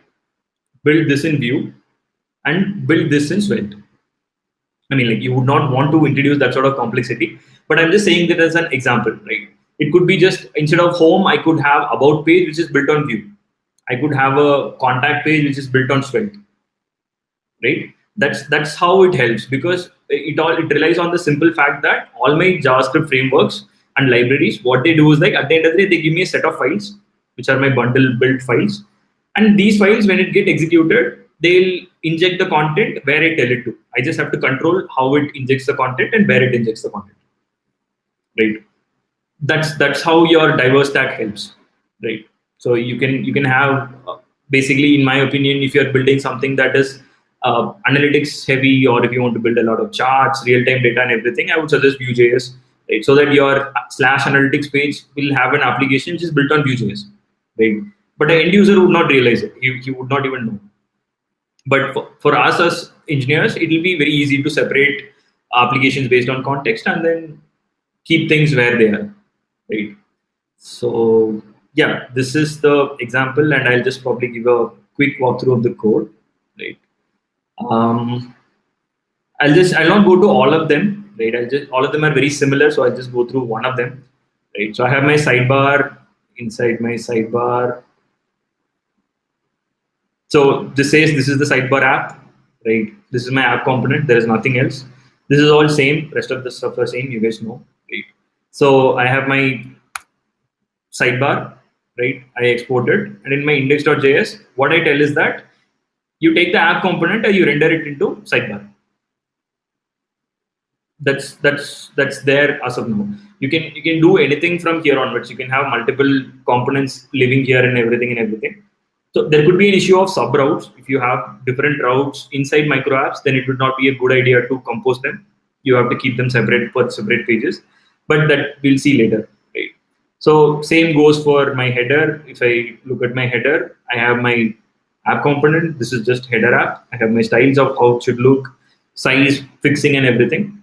B: build this in Vue, and build this in Svelte. I mean, like, you would not want to introduce that sort of complexity, but I'm just saying that as an example, right? It could be just, instead of home, I could have about page, which is built on Vue. I could have a contact page, which is built on Svelte, right? That's how it helps, because it relies on the simple fact that all my JavaScript frameworks and libraries, what they do is, like, at the end of the day, they give me a set of files, which are my bundle built files, and these files, when it get executed, they'll inject the content where I tell it to. I just have to control how it injects the content and where it injects the content, right? That's how your diverse stack helps, right? So you can have, basically, in my opinion, if you're building something that is analytics heavy, or if you want to build a lot of charts, real-time data and everything, I would suggest Vue.js, right? So that your slash analytics page will have an application which is built on Vue.js, right? But the end user would not realize it. He would not even know. But for us as engineers, it will be very easy to separate applications based on context and then keep things where they are, right? So yeah, this is the example, and I'll just probably give a quick walkthrough of the code, right? Um, I'll not go to all of them, right? All of them are very similar, so I'll just go through one of them, right? So I have my sidebar. Inside my sidebar, so this says this is the sidebar app, right? This is my app component. There is nothing else. This is all same. Rest of the stuff are same. You guys know, right? So I have my sidebar, right? I export it, and in my index.js, what I tell is that you take the app component and you render it into sidebar. That's there as of now. You can do anything from here onwards. You can have multiple components living here and everything. So there could be an issue of sub routes. If you have different routes inside micro apps, then it would not be a good idea to compose them. You have to keep them separate for separate pages, but that we'll see later, right? So same goes for my header. If I look at my header, I have my app component. This is just header app. I have my styles of how it should look, size, fixing, and everything.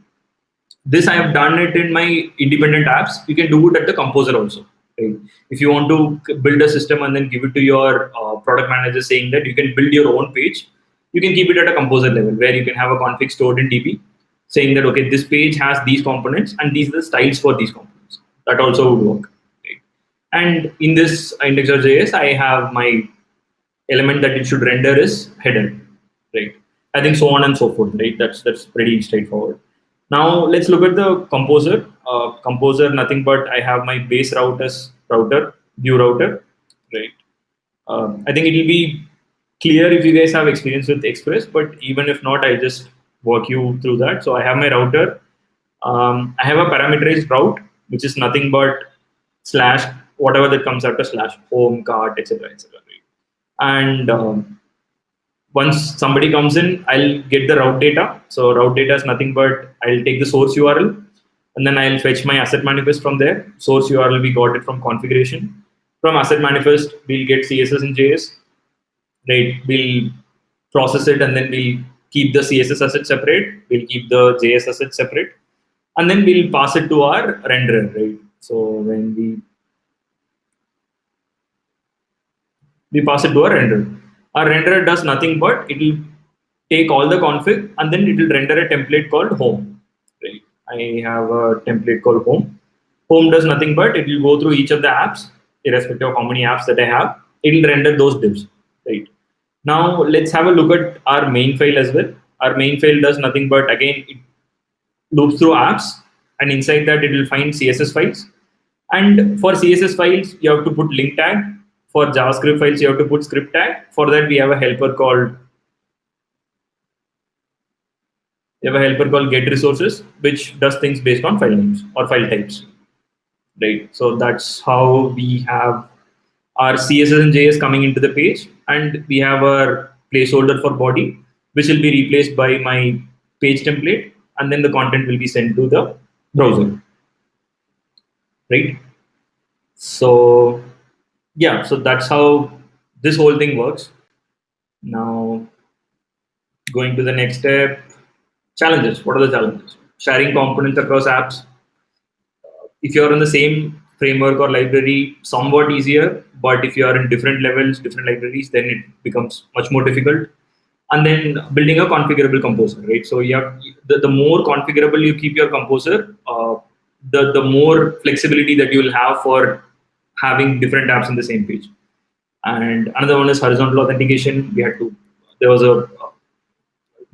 B: This I have done it in my independent apps. You can do it at the composer also, right? If you want to build a system and then give it to your product manager saying that you can build your own page, you can keep it at a composer level where you can have a config stored in DB saying that, okay, this page has these components and these are the styles for these components. That also would work, right? And in this index.js, I have my element that it should render is header, right? I think so on and so forth, right? That's pretty straightforward. Now let's look at the composer. Composer, nothing but I have my base route as router, Vue router, right? I think it will be clear if you guys have experience with Express, but even if not, I'll just walk you through that. So I have my router. I have a parameterized route, which is nothing but slash whatever that comes after slash home, cart, etc., etc. Right? And once somebody comes in, I'll get the route data. So route data is nothing but I'll take the source URL and then I'll fetch my asset manifest from there. Source URL, we got it from configuration. From asset manifest, we'll get CSS and JS, right? We'll process it and then we'll keep the CSS asset separate. We'll keep the JS asset separate. And then we'll pass it to our renderer, right? So when we pass it to our renderer. Our renderer does nothing but it will take all the config and then it will render a template called home. Right? I have a template called home. Home does nothing but it will go through each of the apps, irrespective of how many apps that I have. It will render those divs. Right? Now let's have a look at our main file as well. Our main file does nothing but again it loops through apps, and inside that it will find CSS files. And for CSS files, you have to put link tag. For JavaScript files, you have to put script tag. For that, we have a helper called get resources, which does things based on file names or file types. right? So that's how we have our CSS and JS coming into the page, and we have our placeholder for body, which will be replaced by my page template, and then the content will be sent to the browser, right? So yeah, so that's how this whole thing works. Now, going to the next step, challenges. What are the challenges? Sharing components across apps. If you're in the same framework or library, somewhat easier, but if you are in different levels, different libraries, then it becomes much more difficult. And then building a configurable composer, right? So you have, the more configurable you keep your composer, the more flexibility that you will have for having different apps in the same page. And another one is horizontal authentication. There was a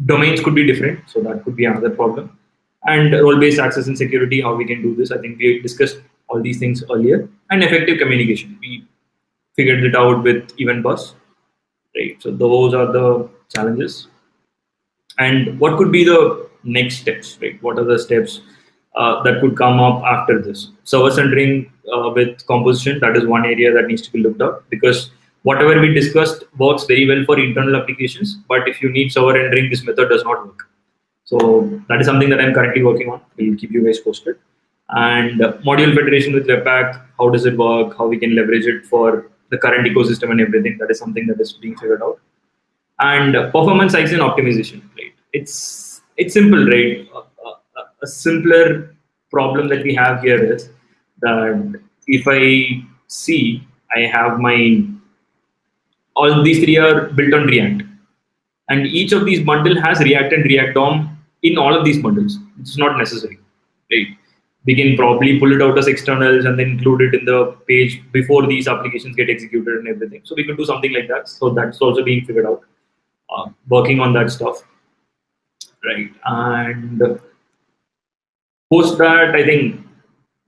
B: domains could be different, so that could be another problem. And role-based access and security, how we can do this. I think we discussed all these things earlier. And effective communication, we figured it out with Event Bus, right? So those are the challenges. And what could be the next steps, right? What are the steps that could come up after this? Server centering with composition, that is one area that needs to be looked at, because whatever we discussed works very well for internal applications, but if you need server rendering, this method does not work. So that is something that I'm currently working on. We'll keep you guys posted. And module federation with Webpack, how does it work? How we can leverage it for the current ecosystem and everything. That is something that is being figured out. And performance size and optimization, right? It's simple, right? A simpler problem that we have here is that if I see I have my all these three are built on React, and each of these bundle has React and React DOM in all of these bundles. It's not necessary, right? We can probably pull it out as externals and then include it in the page before these applications get executed and everything. So we could do something like that. So that's also being figured out. Working on that stuff, right? And post that, I think,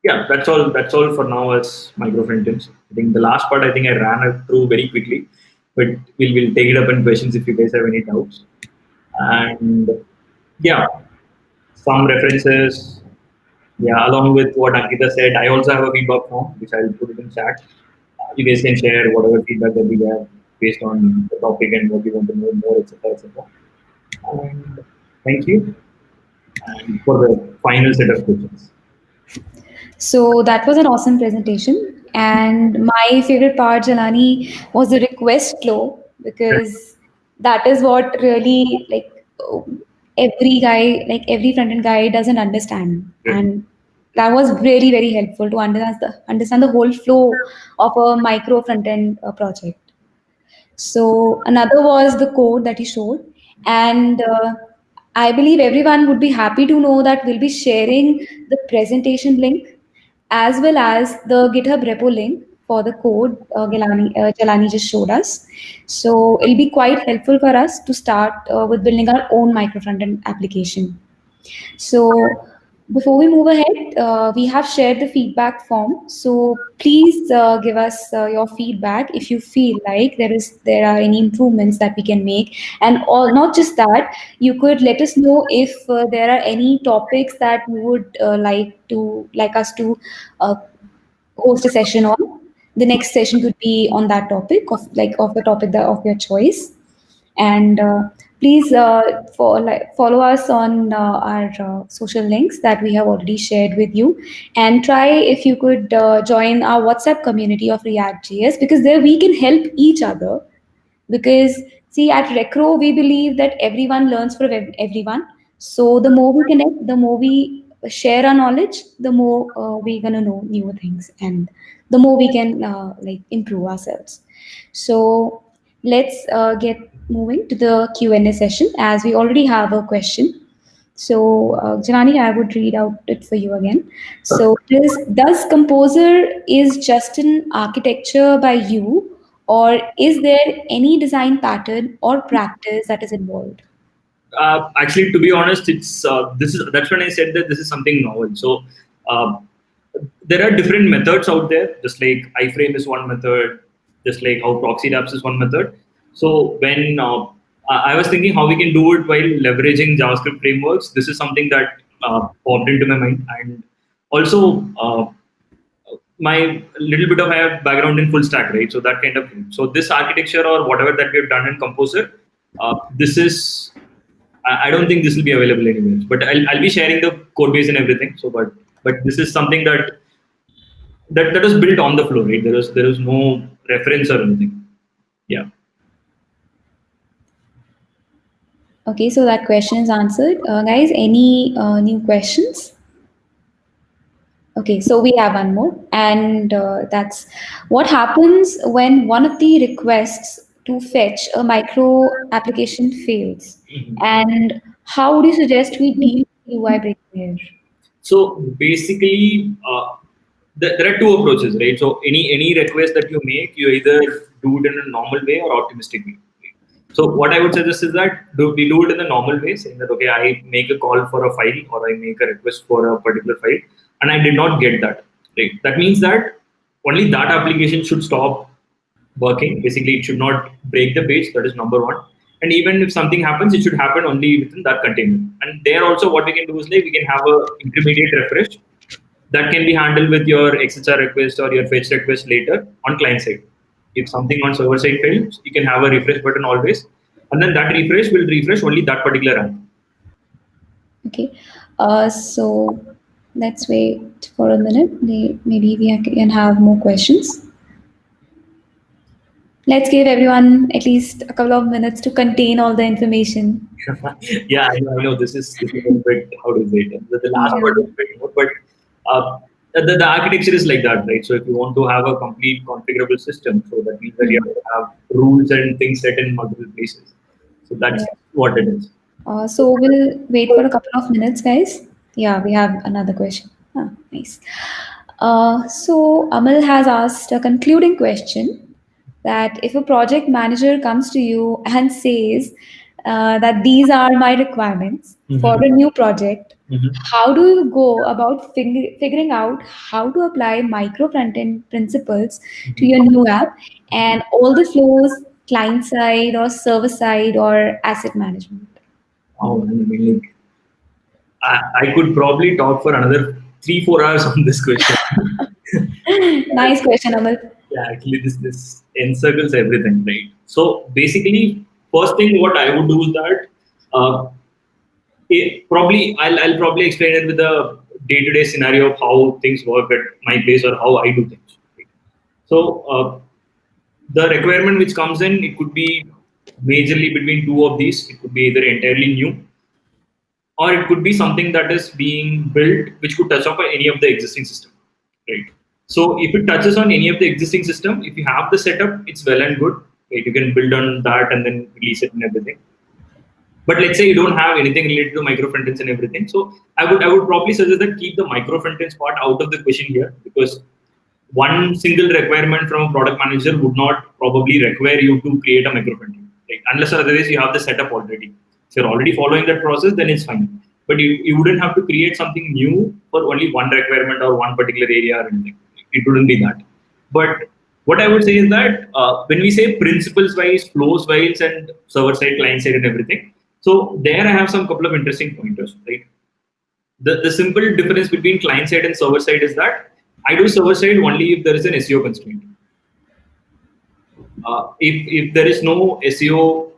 B: yeah, that's all. That's all for now as micro front ends. I think the last part, I think I ran it through very quickly, but we'll take it up in questions if you guys have any doubts. And yeah, some references. Yeah, along with what Ankita said, I also have a feedback form which I'll put it in chat. You guys can share whatever feedback that we have based on the topic and what you want to know more, etc., etc. And thank you. And for the final set of questions.
A: So that was an awesome presentation. And my favorite part, Jalani, was the request flow, because that is what really, like, every guy, like every front end guy doesn't understand. And that was really very helpful to understand the whole flow of a micro front end project. So another was the code that he showed, and I believe everyone would be happy to know that we'll be sharing the presentation link as well as the GitHub repo link for the code Jalani just showed us. So it'll be quite helpful for us to start with building our own micro front-end application. So before we move ahead, we have shared the feedback form. So please give us your feedback if you feel like there are any improvements that we can make, and all, not just that, you could let us know if there are any topics that you would like us to uh, host a session on. The next session could be on that topic of the topic of your choice. And please follow us on our social links that we have already shared with you, and try if you could join our WhatsApp community of React.js, because there we can help each other. Because see, at Recro we believe that everyone learns from everyone. So the more we connect, the more we share our knowledge, the more we're gonna know new things, and the more we can improve ourselves. So let's get moving to the Q&A session, as we already have a question. So, Janani, I would read out it for you again. So, does Composer is just an architecture by you, or is there any design pattern or practice that is involved?
B: Actually, to be honest, it's that's when I said that this is something novel. So uh, there are different methods out there. Just like iframe is one method, just like how proxy apps is one method. So when I was thinking how we can do it while leveraging JavaScript frameworks, this is something that popped into my mind. And also, my little bit of I have background in full stack, right? So that kind of thing. So this architecture or whatever that we have done in Composer, this is I don't think this will be available anywhere. But I'll be sharing the code base and everything. So but this is something that was built on the floor, right? There was no reference or anything. Yeah.
A: Okay, so that question is answered. Guys, any new questions? Okay, so we have one more, and that's what happens when one of the requests to fetch a micro application fails, and how do you suggest we deal with UI break here?
B: So basically, there are two approaches, right? So any request that you make, you either do it in a normal way or optimistic way. So what I would suggest is that we do it in the normal way, saying that okay, I make a call for a file or I make a request for a particular file, and I did not get that. Right? That means that only that application should stop working. Basically, it should not break the page. That is number one. And even if something happens, it should happen only within that container. And there also, what we can do is like we can have a intermediate refresh that can be handled with your XHR request or your fetch request later on client side. If something on server side fails, you can have a refresh button always, and then that refresh will refresh only that particular app.
A: Okay, so let's wait for a minute. Maybe we can have more questions. Let's give everyone at least a couple of minutes to contain all the information.
B: Yeah, I know this is a bit, how to say it. The last part is a bit more, but the architecture is like that, right? So if you want to have a complete configurable system, so that means that you have to have rules and things set in multiple places. So that's what it is.
A: So we'll wait for a couple of minutes, guys. Yeah, we have another question. Ah, nice. So Amal has asked a concluding question that if a project manager comes to you and says that these are my requirements for a new project, how do you go about figuring out how to apply micro front-end principles to your new app and all the flows, client side or server side or asset management?
B: Oh, I mean, I could probably talk for another 3-4 hours on this question.
A: Nice question, Amal.
B: Yeah, actually, this encircles everything, right? So basically, first thing what I would do is that I'll probably explain it with a day-to-day scenario of how things work at my place or how I do things. Right? So the requirement which comes in, it could be majorly between two of these. It could be either entirely new, or it could be something that is being built which could touch upon any of the existing system, right? So if it touches on any of the existing system, if you have the setup, it's well and good, right? You can build on that and then release it and everything. But let's say you don't have anything related to micro frontends and everything, so I would probably suggest that keep the micro frontends part out of the question here, because one single requirement from a product manager would not probably require you to create a micro frontend, right? Unless or otherwise you have the setup already. If you're already following that process, then it's fine. But you wouldn't have to create something new for only one requirement or one particular area or anything. It wouldn't be that. But what I would say is that when we say principles wise, flows wise, and server side, client side, and everything, so there I have some couple of interesting pointers, right? The simple difference between client side and server side is that I do server side only if there is an SEO constraint. If there is no SEO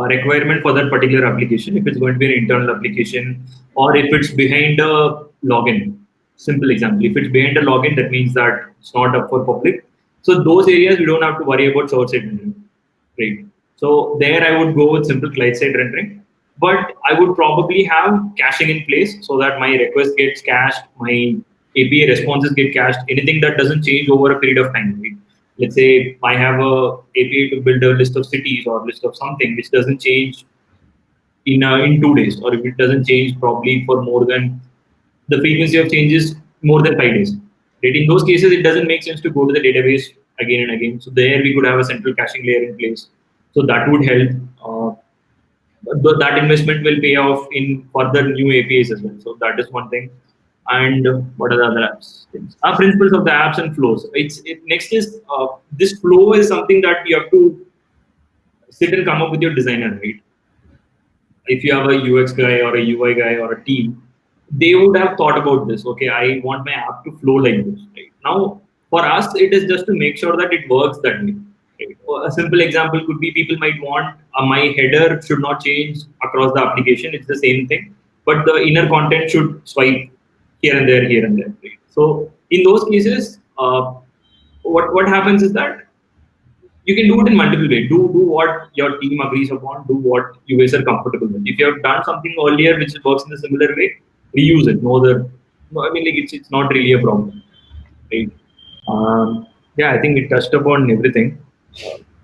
B: requirement for that particular application, if it's going to be an internal application, or if it's behind a login. Simple example, if it's behind a login, that means that it's not up for public. So those areas we don't have to worry about server side rendering, right? So there I would go with simple client side rendering, but I would probably have caching in place so that my request gets cached, my API responses get cached, anything that doesn't change over a period of time, right? Let's say I have a API to build a list of cities or list of something which doesn't change in 2 days, or if it doesn't change probably for more than the frequency of changes more than 5 days. Right? In those cases, it doesn't make sense to go to the database again and again. So there we could have a central caching layer in place. So that would help. That investment will pay off in further new APIs as well. So that is one thing. And what are the other apps? Principles of the apps and flows. Next is this flow is something that you have to sit and come up with your designer, right? If you have a UX guy or a UI guy or a team, they would have thought about this. Okay, I want my app to flow like this. Right? Now, For us, it is just to make sure that it works that way. Right? A simple example could be people might want my header should not change across the application. It's the same thing, but the inner content should swipe here and there, here and there. Right? So in those cases, what happens is that you can do it in multiple ways. Do what your team agrees upon. Do what you guys are comfortable with. If you have done something earlier which works in a similar way, reuse it. No other. No, I mean, like it's not really a problem, right? Yeah, I think we touched upon everything.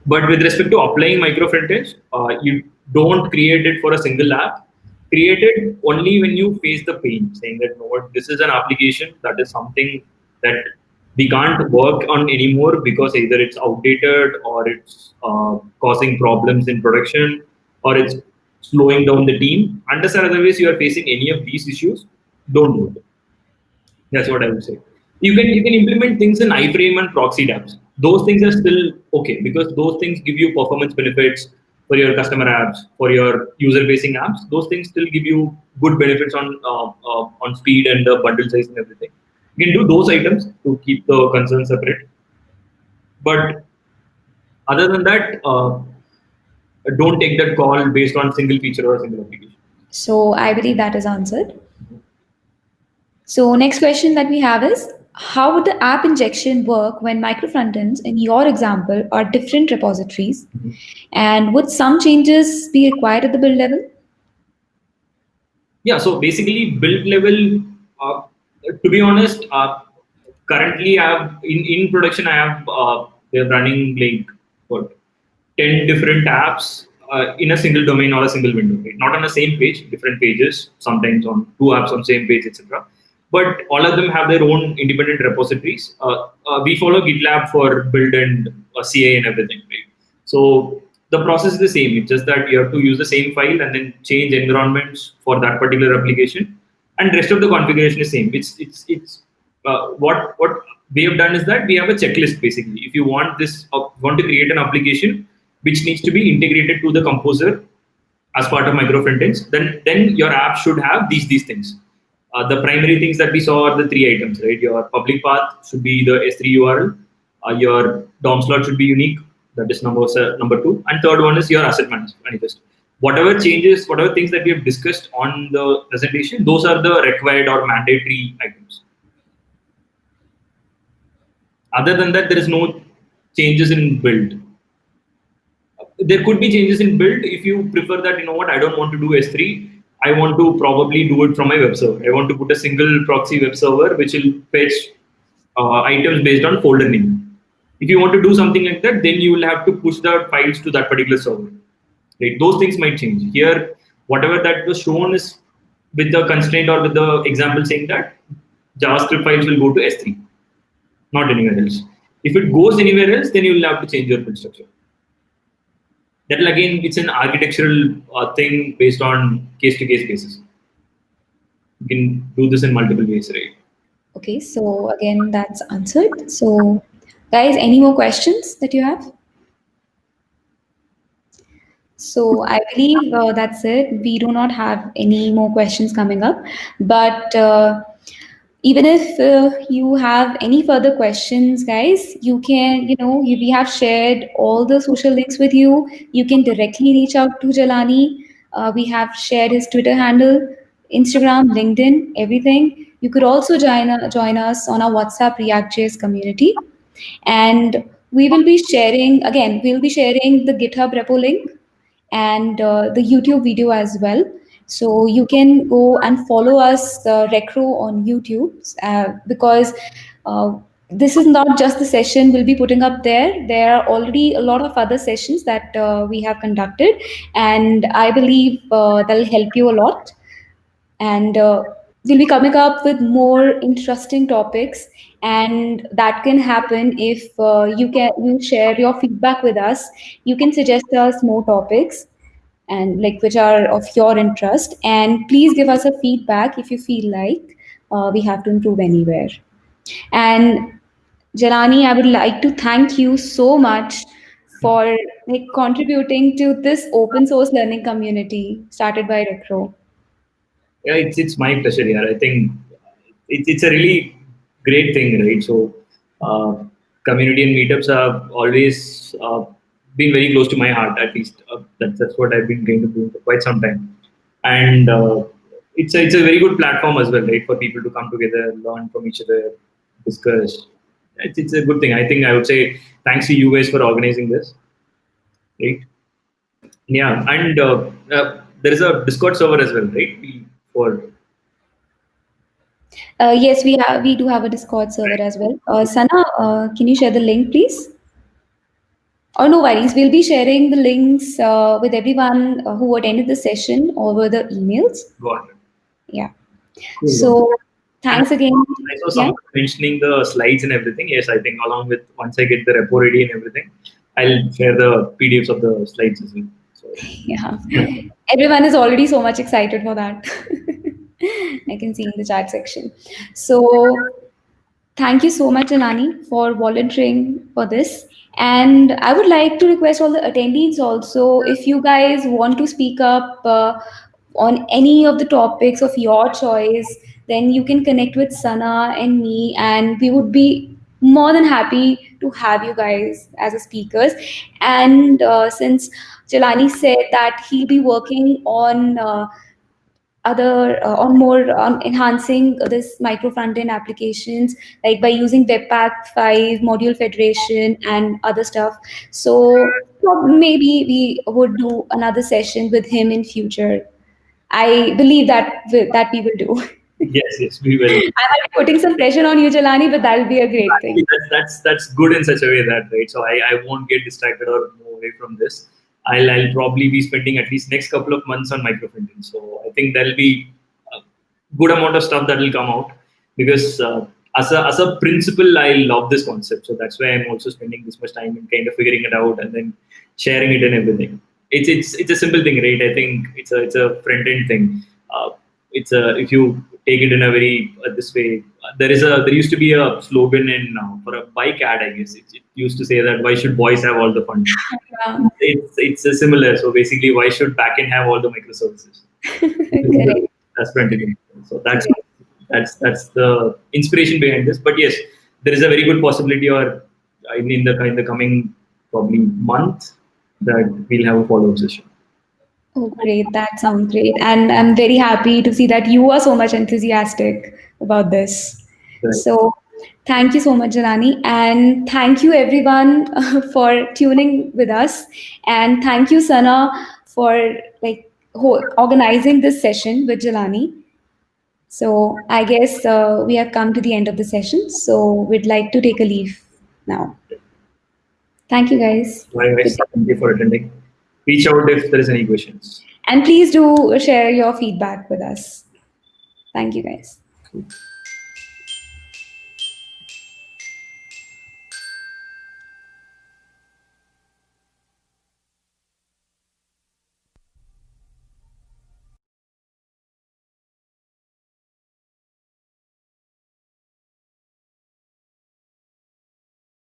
B: But with respect to applying micro frontage, you don't create it for a single app. Create it only when you face the pain, saying that no, what this is an application that is something that we can't work on anymore because either it's outdated or it's causing problems in production or it's slowing down the team. Unless or otherwise you are facing any of these issues, don't do it. That's what I would say. You can implement things in iframe and proxy apps. Those things are still okay because those things give you performance benefits for your customer apps, for your user-facing apps. Those things still give you good benefits on speed and the bundle size and everything. You can do those items to keep the concerns separate. But other than that, don't take that call based on single feature or a single application.
A: So I believe that is answered. So next question that we have is, how would the app injection work when micro frontends, in your example, are different repositories? And would some changes be required at the build level?
B: Yeah, so basically build level, to be honest, currently I have in production I have they're running like what 10 different apps in a single domain or a single window, right? Not on the same page, different pages, sometimes on two apps on same page, etc. But all of them have their own independent repositories. We follow GitLab for build and CA and everything, right? So the process is the same. It's just that you have to use the same file and then change environments for that particular application, and rest of the configuration is same. What we have done is that we have a checklist basically. If you want this, want to create an application which needs to be integrated to the composer as part of micro frontends, then your app should have these things. The primary things that we saw are the three items, right? Your public path should be the S3 URL. Your DOM slot should be unique. That is number two. And third one is your asset manifest. Whatever changes, whatever things that we have discussed on the presentation, those are the required or mandatory items. Other than that, there is no changes in build. There could be changes in build if you prefer that, you know what, I don't want to do S3. I want to probably do it from my web server. I want to put a single proxy web server which will fetch items based on folder name. If you want to do something like that, then you will have to push the files to that particular server. Right? Those things might change. Here, whatever that was shown is with the constraint or with the example saying that JavaScript files will go to S3, not anywhere else. If it goes anywhere else, then you will have to change your build structure. That again, it's an architectural thing based on case-to-case basis. You can do this in multiple ways, right?
A: Okay, so again, that's answered. So guys, any more questions that you have? So I believe that's it. We do not have any more questions coming up, but even if you have any further questions, guys, you can, we have shared all the social links with you. You can directly reach out to Jalani. We have shared his Twitter handle, Instagram, LinkedIn, everything. You could also join us on our WhatsApp React.js community. And we'll be sharing the GitHub repo link and the YouTube video as well. So you can go and follow us, Recro, on YouTube, because this is not just the session we'll be putting up there. There are already a lot of other sessions that we have conducted, and I believe that'll help you a lot. And we'll be coming up with more interesting topics, and that can happen if you share your feedback with us. You can suggest us more topics and which are of your interest, and please give us a feedback if you feel like we have to improve anywhere. And Jalani, I would like to thank you so much for contributing to this open source learning community started by Recro.
B: Yeah, it's my pleasure here. I think it's a really great thing, right? So Community and meetups have always been very close to my heart. At least that's what I've been going to do for quite some time, and it's a very good platform as well, right? For people to come together, learn from each other, discuss. It's a good thing. I think I would say thanks to you guys for organizing this, right? Yeah, and there is a Discord server as well, right? For
A: Yes, we do have a Discord server as well. Sana, can you share the link, please? Or no worries, we'll be sharing the links with everyone who attended the session over the emails.
B: got it.
A: Yeah.
B: Cool.
A: So
B: And
A: thanks again.
B: I saw
A: Yeah.
B: someone mentioning the slides and everything. Yes, I think along with once I get the repo ready and everything, I'll share the PDFs of the slides as well. So
A: Yeah. Everyone is already so much excited for that. I can see in the chat section. So thank you so much, Anani, for volunteering for this. And I would like to request all the attendees also, if you guys want to speak up on any of the topics of your choice, then you can connect with Sana and me, and we would be more than happy to have you guys as a speakers. And since Jelani said that he'll be working on other on more on enhancing this micro front end applications, like by using Webpack 5 module federation and other stuff. So maybe we would do another session with him in future. I believe that we will do.
B: yes, we will.
A: I might be putting some pressure on you, Jelani, but that'll be a great thing.
B: Actually, that's good in such a way that, right. So I won't get distracted or move away from this. I'll probably be spending at least next couple of months on microfronting. So I think there'll be a good amount of stuff that will come out because as a principle, I love this concept. So that's why I'm also spending this much time in kind of figuring it out and then sharing it and everything. It's a simple thing, right? I think it's a front end thing. It's a if you take it in a very this way. There used to be a slogan in for a bike ad, I guess. It used to say that why should boys have all the fun?
A: Yeah.
B: It's a similar. So basically, why should backend have all the microservices?
A: Correct.
B: That's front end. So that's the inspiration behind this. But yes, there is a very good possibility, or in the coming probably month, that we'll have a follow-up session.
A: Oh, great. That sounds great. And I'm very happy to see that you are so much enthusiastic about this.
B: Right.
A: So thank you so much, Jalani. And thank you everyone for tuning with us. And thank you, Sana, for organizing this session with Jalani. So I guess we have come to the end of the session. So we'd like to take a leave now. Thank you, guys.
B: Likewise, thank you for attending. Reach out if there is any questions.
A: And please do share your feedback with us. Thank you, guys.